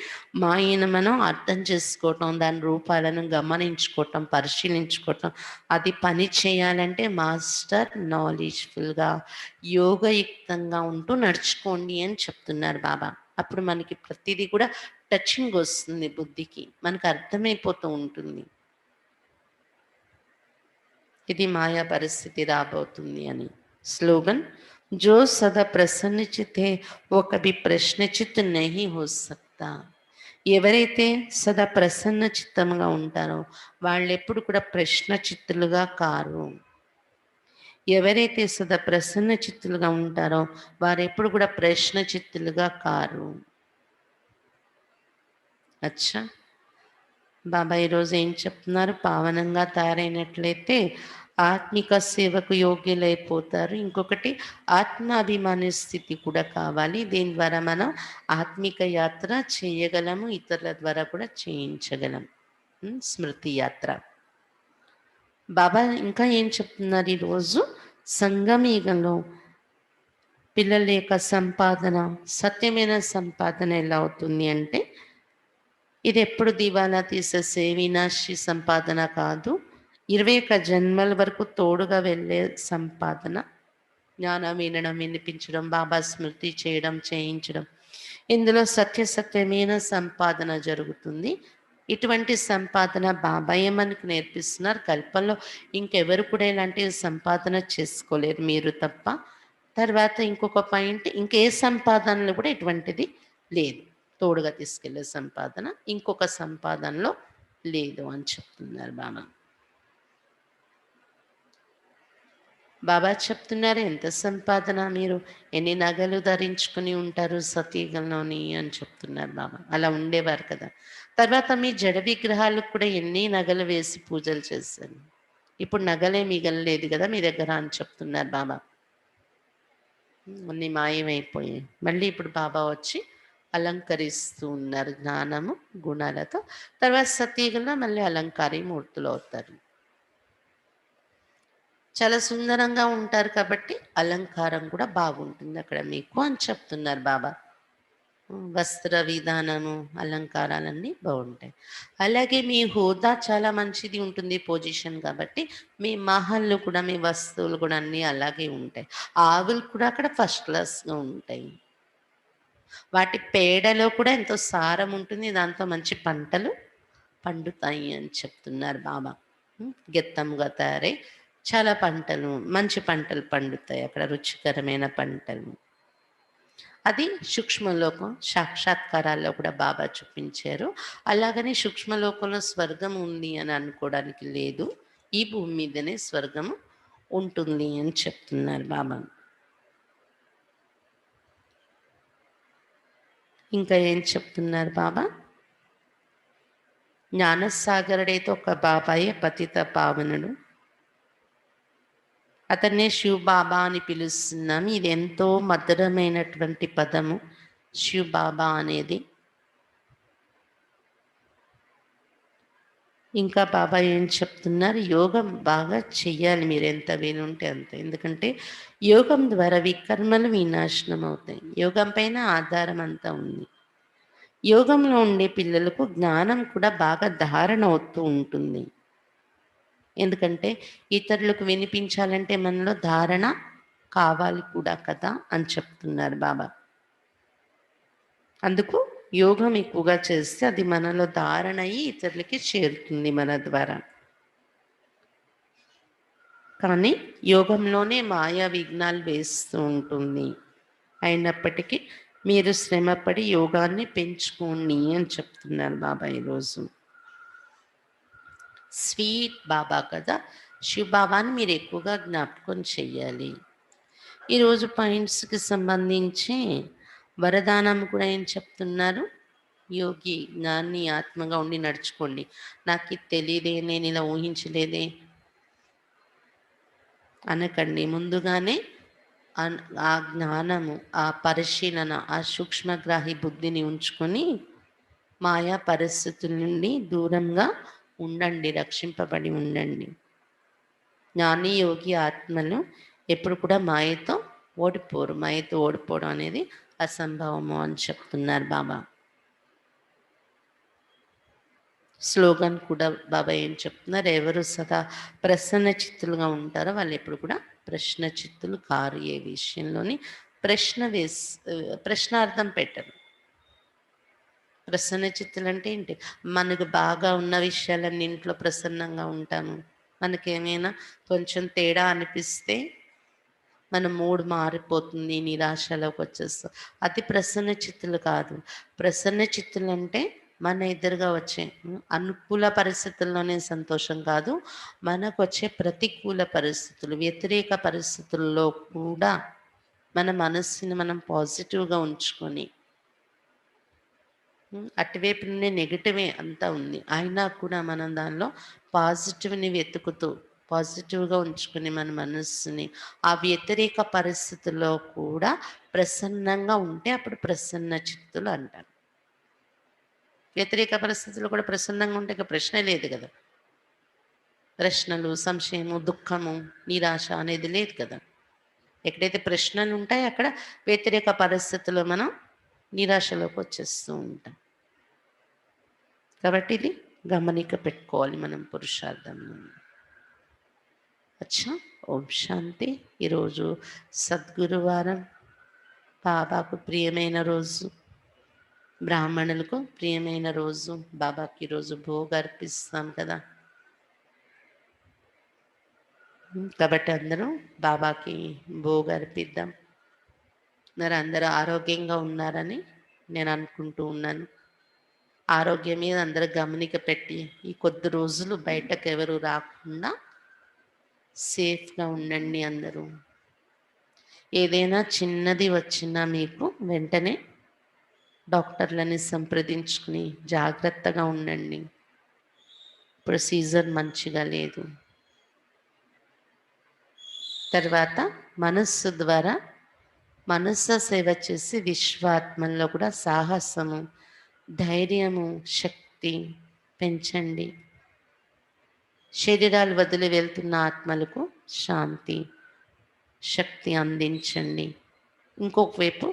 మాయను మనం అర్థం చేసుకోవటం, దాని రూపాలను గమనించుకోవటం, పరిశీలించుకోవటం, అది పని చేయాలంటే మాస్టర్ నాలెడ్జ్ఫుల్గా యోగయుక్తంగా ఉంటూ నడుచుకోండి అని చెప్తున్నారు బాబా. అప్పుడు మనకి ప్రతిదీ కూడా టచింగ్ వస్తుంది, బుద్ధికి మనకు అర్థమైపోతూ ఉంటుంది ఇది మాయా పరిస్థితి రాబోతుంది అని. స్లోగన్ जो सदा प्रसन्नचित है वो कभी प्रश्नचित नहीं हो सकता. ఎవరైతే సదా ప్రసన్న చిత్తంగా ఉంటారో వాళ్ళు ఎప్పుడు కూడా ప్రశ్న చిత్తులుగా కారు. ఎవరైతే సదా ప్రసన్న చిత్తులుగా ఉంటారో వారు ఎప్పుడు కూడా ప్రశ్న చిత్తులుగా కారు. అచ్చా, బాబా ఈరోజు ఏం చెప్తున్నారు? పావనంగా తయారైనట్లయితే ఆత్మిక సేవకు యోగ్యులైపోతారు. ఇంకొకటి ఆత్మాభిమాని స్థితి కూడా కావాలి. దీని ద్వారా మనం ఆత్మిక యాత్ర చేయగలము, ఇతరుల ద్వారా కూడా చేయించగలం. స్మృతి యాత్ర. బాబా ఇంకా ఏం చెప్తున్నారు ఈరోజు? సంగమయుగంలో పిల్లల యొక్క సంపాదన, సత్యమైన సంపాదన ఎలా అవుతుంది అంటే, ఇది ఎప్పుడు దివాలా తీసేసే వినాశీ సంపాదన కాదు. 21 జన్మల వరకు తోడుగా వెళ్ళే సంపాదన. జ్ఞానం వినడం, వినిపించడం, బాబా స్మృతి చేయడం, చేయించడం, ఇందులో సత్యమైన సంపాదన జరుగుతుంది. ఇటువంటి సంపాదన బాబాయే మనకు నేర్పిస్తున్నారు. కల్పంలో ఇంకెవరు కూడా ఇలాంటి సంపాదన చేసుకోలేరు, మీరు తప్ప. తర్వాత ఇంకొక పాయింట్, ఇంకే సంపాదనలో కూడా ఇటువంటిది లేదు. తోడుగా తీసుకెళ్లే సంపాదన ఇంకొక సంపాదనలో లేదు అని చెప్తున్నారు బాబా. బాబా చెప్తున్నారు, ఎంత సంపాదన, మీరు ఎన్ని నగలు ధరించుకుని ఉంటారు సతీగంలోని అని చెప్తున్నారు బాబా. అలా ఉండేవారు కదా. తర్వాత మీ జడ విగ్రహాలకు కూడా ఎన్ని నగలు వేసి పూజలు చేశారు. ఇప్పుడు నగలే మిగలలేదు కదా మీ దగ్గర అని చెప్తున్నారు బాబా. అన్ని మాయమైపోయాయి. మళ్ళీ ఇప్పుడు బాబా వచ్చి అలంకరిస్తూ ఉన్నారు జ్ఞానము గుణాలతో. తర్వాత సతీగంలో మళ్ళీ అలంకారీ మూర్తులు అవుతారు. చాలా సుందరంగా ఉంటారు కాబట్టి అలంకారం కూడా బాగుంటుంది అక్కడ మీకు అని చెప్తున్నారు బాబా. వస్త్ర విధానము, అలంకారాలన్నీ బాగుంటాయి. అలాగే మీ హోదా చాలా మంచిది ఉంటుంది, పొజిషన్. కాబట్టి మీ మహల్లు కూడా, మీ వస్తువులు కూడా అన్నీ అలాగే ఉంటాయి. ఆవులు కూడా అక్కడ ఫస్ట్ క్లాస్గా ఉంటాయి. వాటి పేడలో కూడా ఎంతో సారం ఉంటుంది, దాంతో మంచి పంటలు పండుతాయి అని చెప్తున్నారు బాబా. గెత్తంగా తయారై చాలా పంటలు, మంచి పంటలు పండుతాయి అక్కడ, రుచికరమైన పంటలు. అది సూక్ష్మలోకం. సాక్షాత్కారాల్లో కూడా బాబా చూపించారు. అలాగని సూక్ష్మలోకంలో స్వర్గం ఉంది అని అనుకోవడానికి లేదు. ఈ భూమి మీదనే స్వర్గము ఉంటుంది అని చెప్తున్నారు బాబా. ఇంకా ఏం చెప్తున్నారు బాబా? జ్ఞానసాగరుడైతే ఒక బాబాయే పతిత పావనుడు, అతన్నే శివ్ బాబా అని పిలుస్తున్నాము. ఇది ఎంతో మధురమైనటువంటి పదము శివ్ బాబా అనేది. ఇంకా బాబా ఏం చెప్తున్నారు? యోగం బాగా చెయ్యాలి మీరు, ఎంత వీలుంటే అంత. ఎందుకంటే యోగం ద్వారా వికర్మలు వినాశనం అవుతాయి. యోగం పైన ఆధారం అంతా ఉంది. యోగంలో ఉండే పిల్లలకు జ్ఞానం కూడా బాగా ధారణ అవుతూ ఉంటుంది. ఎందుకంటే ఇతరులకు వినిపించాలంటే మనలో ధారణ కావాలి కూడా కదా అని చెప్తున్నారు బాబా. అందుకు యోగం ఎక్కువగా చేస్తే అది మనలో ధారణ అయ్యి ఇతరులకి చేరుతుంది మన ద్వారా. కానీ యోగంలోనే మాయా విఘ్నాలు వేస్తూ ఉంటుంది. అయినప్పటికీ మీరు శ్రమపడి యోగాన్ని పెంచుకోండి అని చెప్తున్నారు బాబా ఈరోజు. స్వీట్ బాబా కదా! శివ్ బాబాని మీరు ఎక్కువగా జ్ఞాపకం చెయ్యాలి. ఈరోజు పాయింట్స్‌కి సంబంధించి వరదానం కూడా ఏం చెప్తున్నారు? యోగి జ్ఞాని ఆత్మగా ఉండి నడుచుకోండి. నాకిది తెలీదే, నేనిలా ఊహించలేదే అనకండి. ముందుగానే అన్ ఆ జ్ఞానము, ఆ పరిశీలన, ఆ సూక్ష్మగ్రాహి బుద్ధిని ఉంచుకొని మాయా పరిస్థితుల నుండి దూరంగా ఉండండి. రక్షింపబడి ఉండండి. జ్ఞాని, యోగి ఆత్మలు ఎప్పుడు కూడా మాయతో ఓడిపోరు. మాయతో ఓడిపోవడం అనేది అసంభవము అని చెప్తున్నారు బాబా. స్లోగన్ కూడా బాబా ఏం చెప్తున్నారు? ఎవరు సదా ప్రసన్న చిత్తులుగా ఉంటారో వాళ్ళు ఎప్పుడు కూడా ప్రశ్న చిత్తులు కారు. ఏ విషయంలోని ప్రశ్నార్థం పెట్టరు. ప్రసన్న చిత్తులు అంటే ఏంటి? మనకు బాగా ఉన్న విషయాలన్నింట్లో ప్రసన్నంగా ఉంటాము. మనకేమైనా కొంచెం తేడా అనిపిస్తే మన మూడ్ మారిపోతుంది. నిరాశలోకి వచ్చేస్తాం. అది ప్రసన్న చిత్తులు కాదు. ప్రసన్న చిత్తులంటే మన ఎదురుగా వచ్చే అనుకూల పరిస్థితుల్లోనే సంతోషం కాదు. మనకొచ్చే ప్రతికూల పరిస్థితులు, వ్యతిరేక పరిస్థితుల్లో కూడా మన మనస్సుని మనం పాజిటివ్‌గా ఉంచుకొని అటువైపు నుండి నెగెటివే అంతా ఉంది. అయినా కూడా మనం దానిలో పాజిటివ్‌ని వెతుకుతూ, పాజిటివ్‌గా ఉంచుకొని మన మనస్సుని, ఆ వ్యతిరేక పరిస్థితుల్లో కూడా ప్రసన్నంగా ఉంటే అప్పుడు ప్రసన్న చిత్తులు అంటారు. వ్యతిరేక పరిస్థితుల్లో కూడా ప్రసన్నంగా ఉంటే ఇక ప్రశ్నే లేదు గదా! ప్రశ్నలు, సంశయము, దుఃఖము, నిరాశ అనేది లేదు కదా! ఎక్కడైతే ప్రశ్నలుంటాయో అక్కడ వ్యతిరేక పరిస్థితుల్లో మనం నిరాశలోకి వచ్చేస్తూ ఉంటాం. కాబట్టి ఇది గమనిక పెట్టుకోవాలి మనం పురుషార్థంలో. అచ్చా, ఓం శాంతి. ఈరోజు సద్గురువారం, బాబాకు ప్రియమైన రోజు, బ్రాహ్మణులకు ప్రియమైన రోజు. బాబాకి ఈరోజు భోగ్ అర్పిస్తాం కదా. కాబట్టి అందరూ బాబాకి భోగ్ అర్పిద్దాం. మరి అందరూ ఆరోగ్యంగా ఉన్నారని నేను అనుకుంటూ ఉన్నాను. ఆరోగ్యం మీద అందరూ గమనిక పెట్టి ఈ కొద్ది రోజులు బయటకు ఎవరు రాకుండా సేఫ్‌గా ఉండండి అందరూ. ఏదైనా చిన్నది వచ్చినా మీకు వెంటనే డాక్టర్లని సంప్రదించుకుని జాగ్రత్తగా ఉండండి. ఇప్పుడు సీజన్ మంచిగా లేదు. తర్వాత మనస్సు ద్వారా మనస్సు సేవ చేసి విశ్వాత్మల్లో కూడా సాహసము, ధైర్యము, శక్తి పెంచండి. శరీరాలు వదిలి వెళ్తున్న ఆత్మలకు శాంతి, శక్తి అందించండి. ఇంకొక వైపు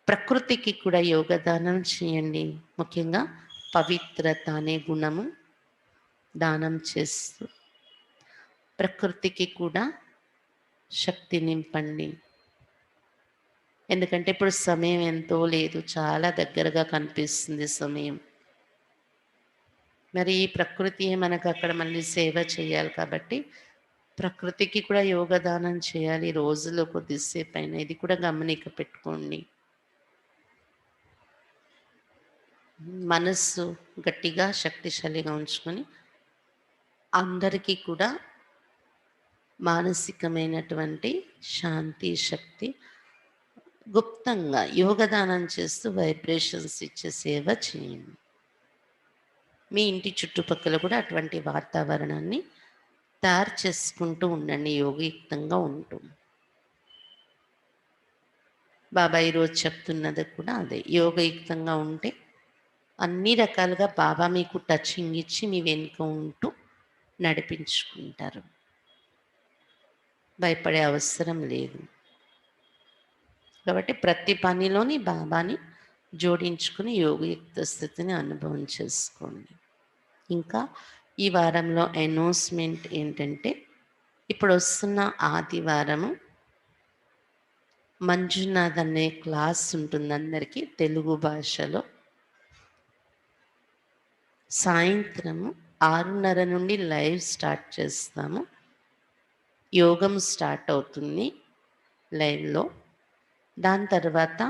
ప్రకృతికి కూడా యోగదానం చేయండి. ముఖ్యంగా పవిత్రత అనే గుణము దానం చేస్తూ ప్రకృతికి కూడా శక్తి నింపండి. ఎందుకంటే ఇప్పుడు సమయం ఎంతో లేదు. చాలా దగ్గరగా కనిపిస్తుంది సమయం. మరి ఈ ప్రకృతియే మనకు అక్కడ మళ్ళీ సేవ చేయాలి కాబట్టి ప్రకృతికి కూడా యోగదానం చేయాలి. రోజులో కొద్దిసేపైనా ఇది కూడా గమనిక పెట్టుకోండి. మనస్సు గట్టిగా శక్తిశాలిగా ఉంచుకొని అందరికీ కూడా మానసికమైనటువంటి శాంతి, శక్తి గుప్తంగా యోగదానం చేస్తూ వైబ్రేషన్స్ ఇచ్చే సేవ చేయండి. మీ ఇంటి చుట్టుపక్కల కూడా అటువంటి వాతావరణాన్ని తయారు చేసుకుంటూ ఉండండి యోగయుక్తంగా ఉంటూ. బాబా ఈరోజు చెప్తున్నది కూడా అదే. యోగయుక్తంగా ఉంటే అన్ని రకాలుగా బాబా మీకు టచింగ్ ఇచ్చి మీ వెనుక ఉంటూ నడిపించుకుంటారు. భయపడే అవసరం లేదు. కాబట్టి ప్రతి పనిలోని బాబాని జోడించుకుని యోగయుక్త స్థితిని అనుభవం చేసుకోండి. ఇంకా ఈ వారంలో అనౌన్స్మెంట్ ఏంటంటే ఇప్పుడు వస్తున్న ఆదివారము మంజునాథ్ అనే క్లాస్ ఉంటుంది అందరికీ తెలుగు భాషలో. సాయంత్రము 6:30 నుండి లైవ్ స్టార్ట్ చేస్తాము. యోగం స్టార్ట్ అవుతుంది లైవ్‌లో. దాని తర్వాత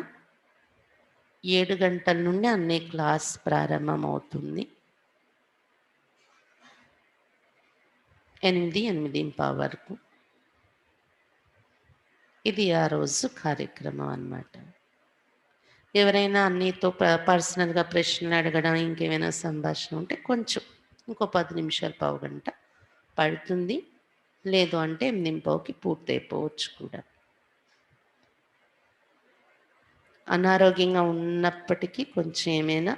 7 గంటల నుండి అన్ని క్లాస్ ప్రారంభమవుతుంది. 8, 8:15 వరకు. ఇది ఆ రోజు కార్యక్రమం అన్నమాట. ఎవరైనా నీతో పర్సనల్‌గా ప్రశ్నలు అడగడం, ఇంకేమైనా సంభాషణ ఉంటే కొంచెం ఇంకో 10 నిమిషాలు, పావుగంట పడుతుంది. లేదు అంటే 8:15కి పూర్తయిపోవచ్చు కూడా. అనారోగ్యంగా ఉన్నప్పటికీ కొంచెం ఏమైనా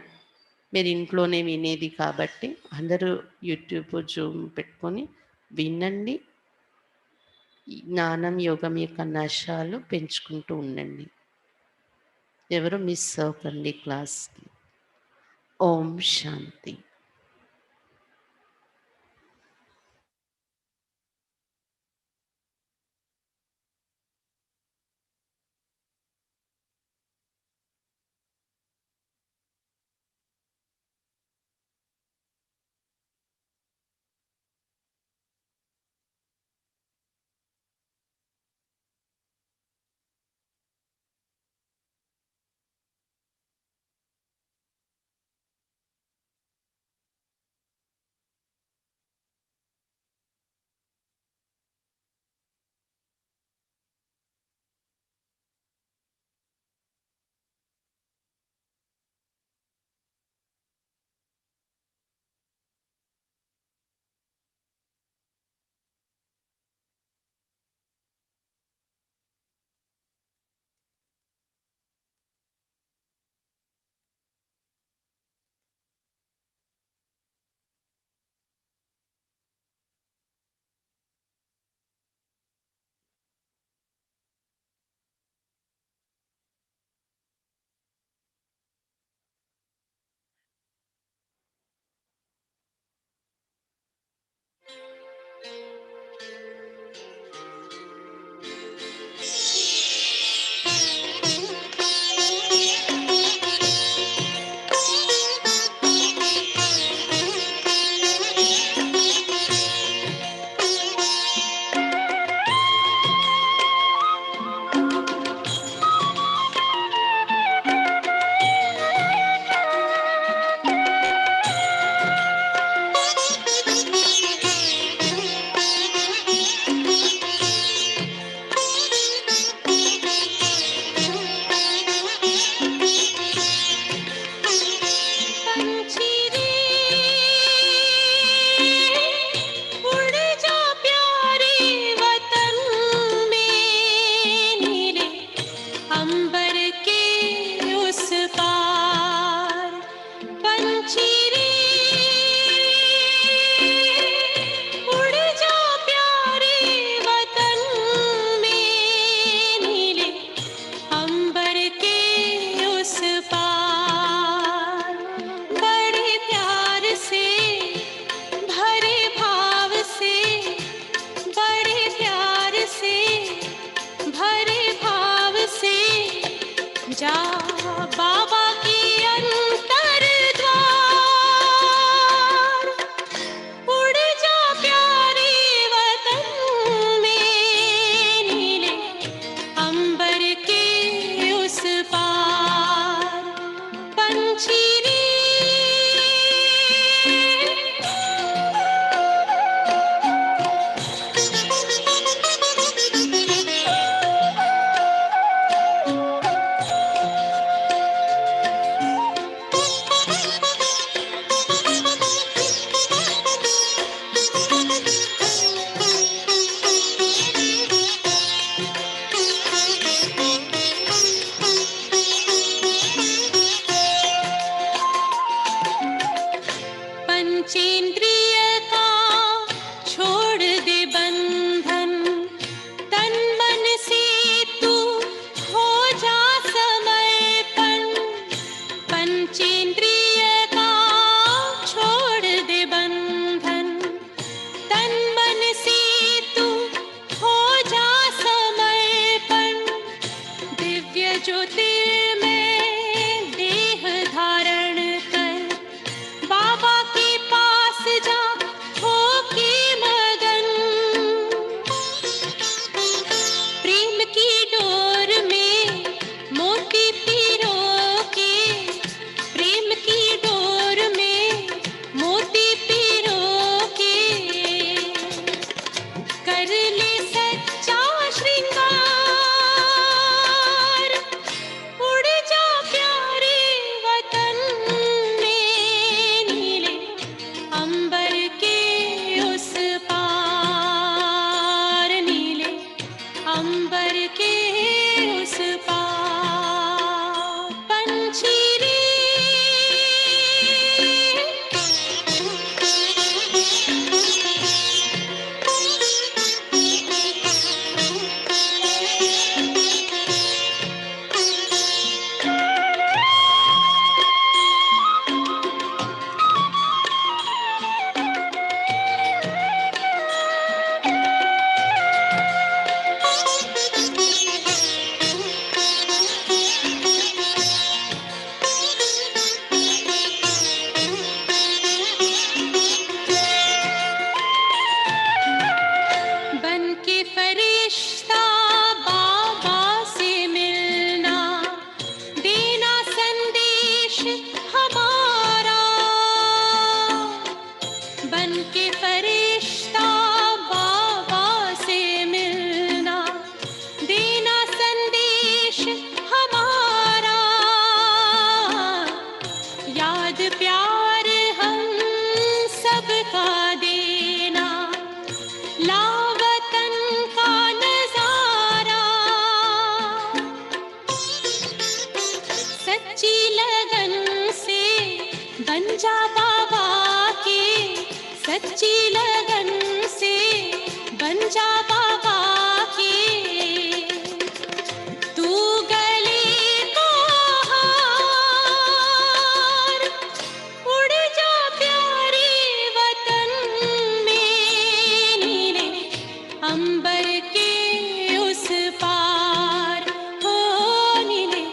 మీరు ఇంట్లోనే వినేది కాబట్టి అందరూ యూట్యూబ్, జూమ్ పెట్టుకొని వినండి. ఈ జ్ఞానం, యోగం యొక్క నశాలు పెంచుకుంటూ ఉండండి. ఎవరు మిస్ అవ్వకండి క్లాస్‌కి. ఓం శాంతి. बन के फरिश्ता बाबा से मिलना, देना संदेश हमारा, याद प्यार हम सबका देना, लावतन का नजारा। सच्ची लगन से बन जा बाबा के, सच्ची लगन से बन जा बाबा के। तू गले को हार, उड़ जा प्यारे वतन में, नीले अंबर के उस पार, हो नीले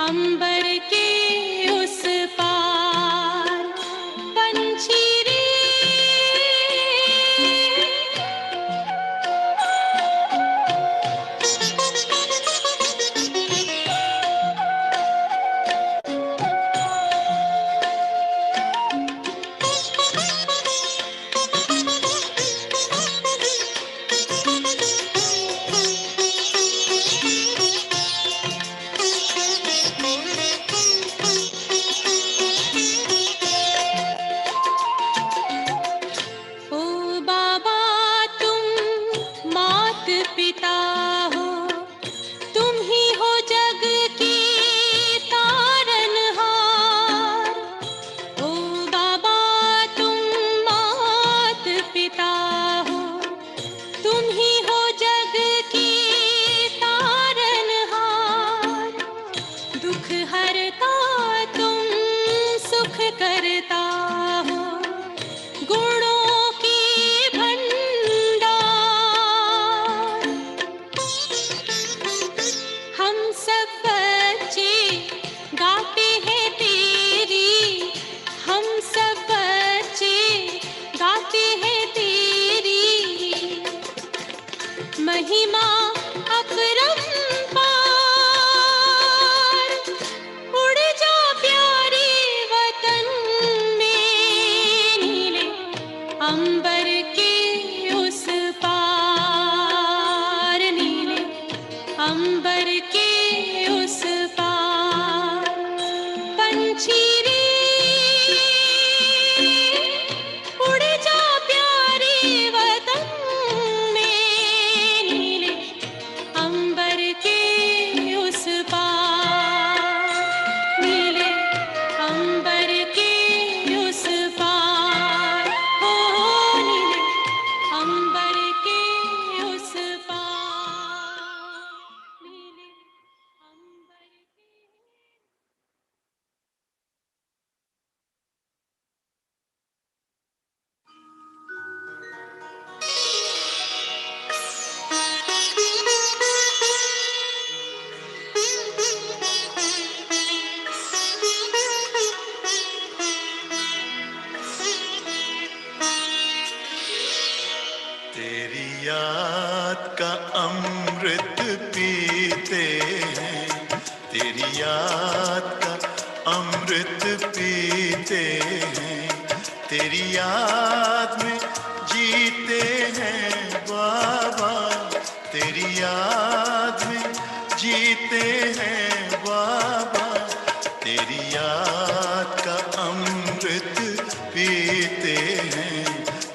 अंबर के उस पार। पंछी रे ओ बाबा तुम मात पिता हो, तुम ही हो जग के तारनहार। ओ बाबा तुम मात पिता हो, तुम ही हो जग के तारनहार। दुख हरता तुम सुख करता हो, गुणों के भंडार। हम सब बच्चे गाते हैं तेरी, हम सब बच्चे गाते हैं तेरी महिमा अपरंपार। उड़ जा प्यारे वतन में, नीले अंबर के उस पार, नीले अंबर के उस पार। पंछी रे उड़ जा प्यारे वतन में, नीले अंबर के उस पार, नीले अंबर के उस पार, हो नीले अंबर के उस पार, नीले अंबर के। तेरी याद का अमृत पीते हैं, तेरी याद का अमृत पीते हैं, तेरी याद में जीते हैं बाबा, तेरी याद में जीते हैं बाबा, तेरी याद का अमृत पीते हैं,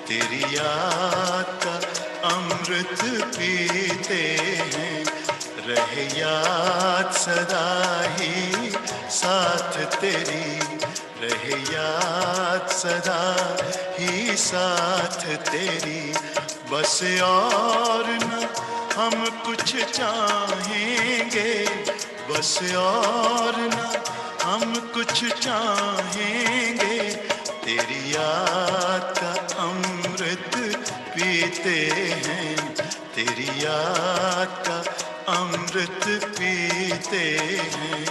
तेरी याद का अमृत पीते हैं। रहे याद सदा ही साथ तेरी, रहे याद सदा ही साथ तेरी। बस और न हम कुछ चाहेंगे, बस और न हम कुछ चाहेंगे, तेरी याद का अमृत पीते हैं, तेरी याद का अमृत पीते हैं।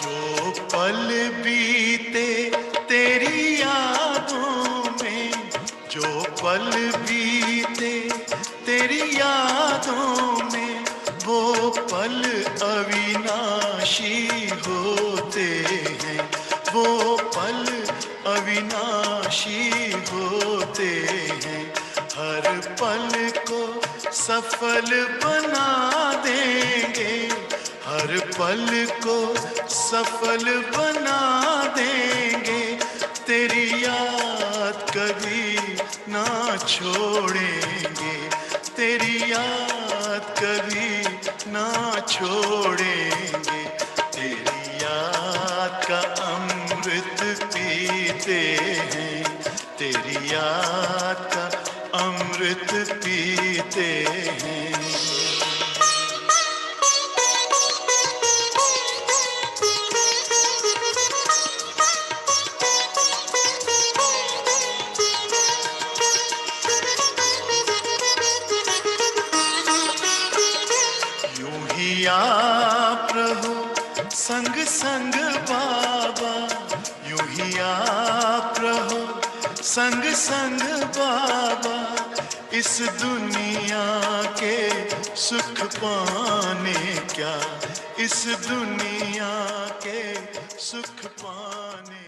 जो पल बीते तेरी यादों में, जो पल बीते पल को सफल बना देंगे, हर पल को सफल बना देंगे, तेरी याद कभी ना छोड़ेंगे, तेरी याद कभी ना छोड़ेंगे, तेरी याद का अमृत पीते हैं, तेरी याद का अमृत पीते हैं। यूं ही आप रहो संग संग बाबा, यूं ही आप रहो संग संग बाबा, इस दुनिया के सुख पाने क्या, इस दुनिया के सुख पाने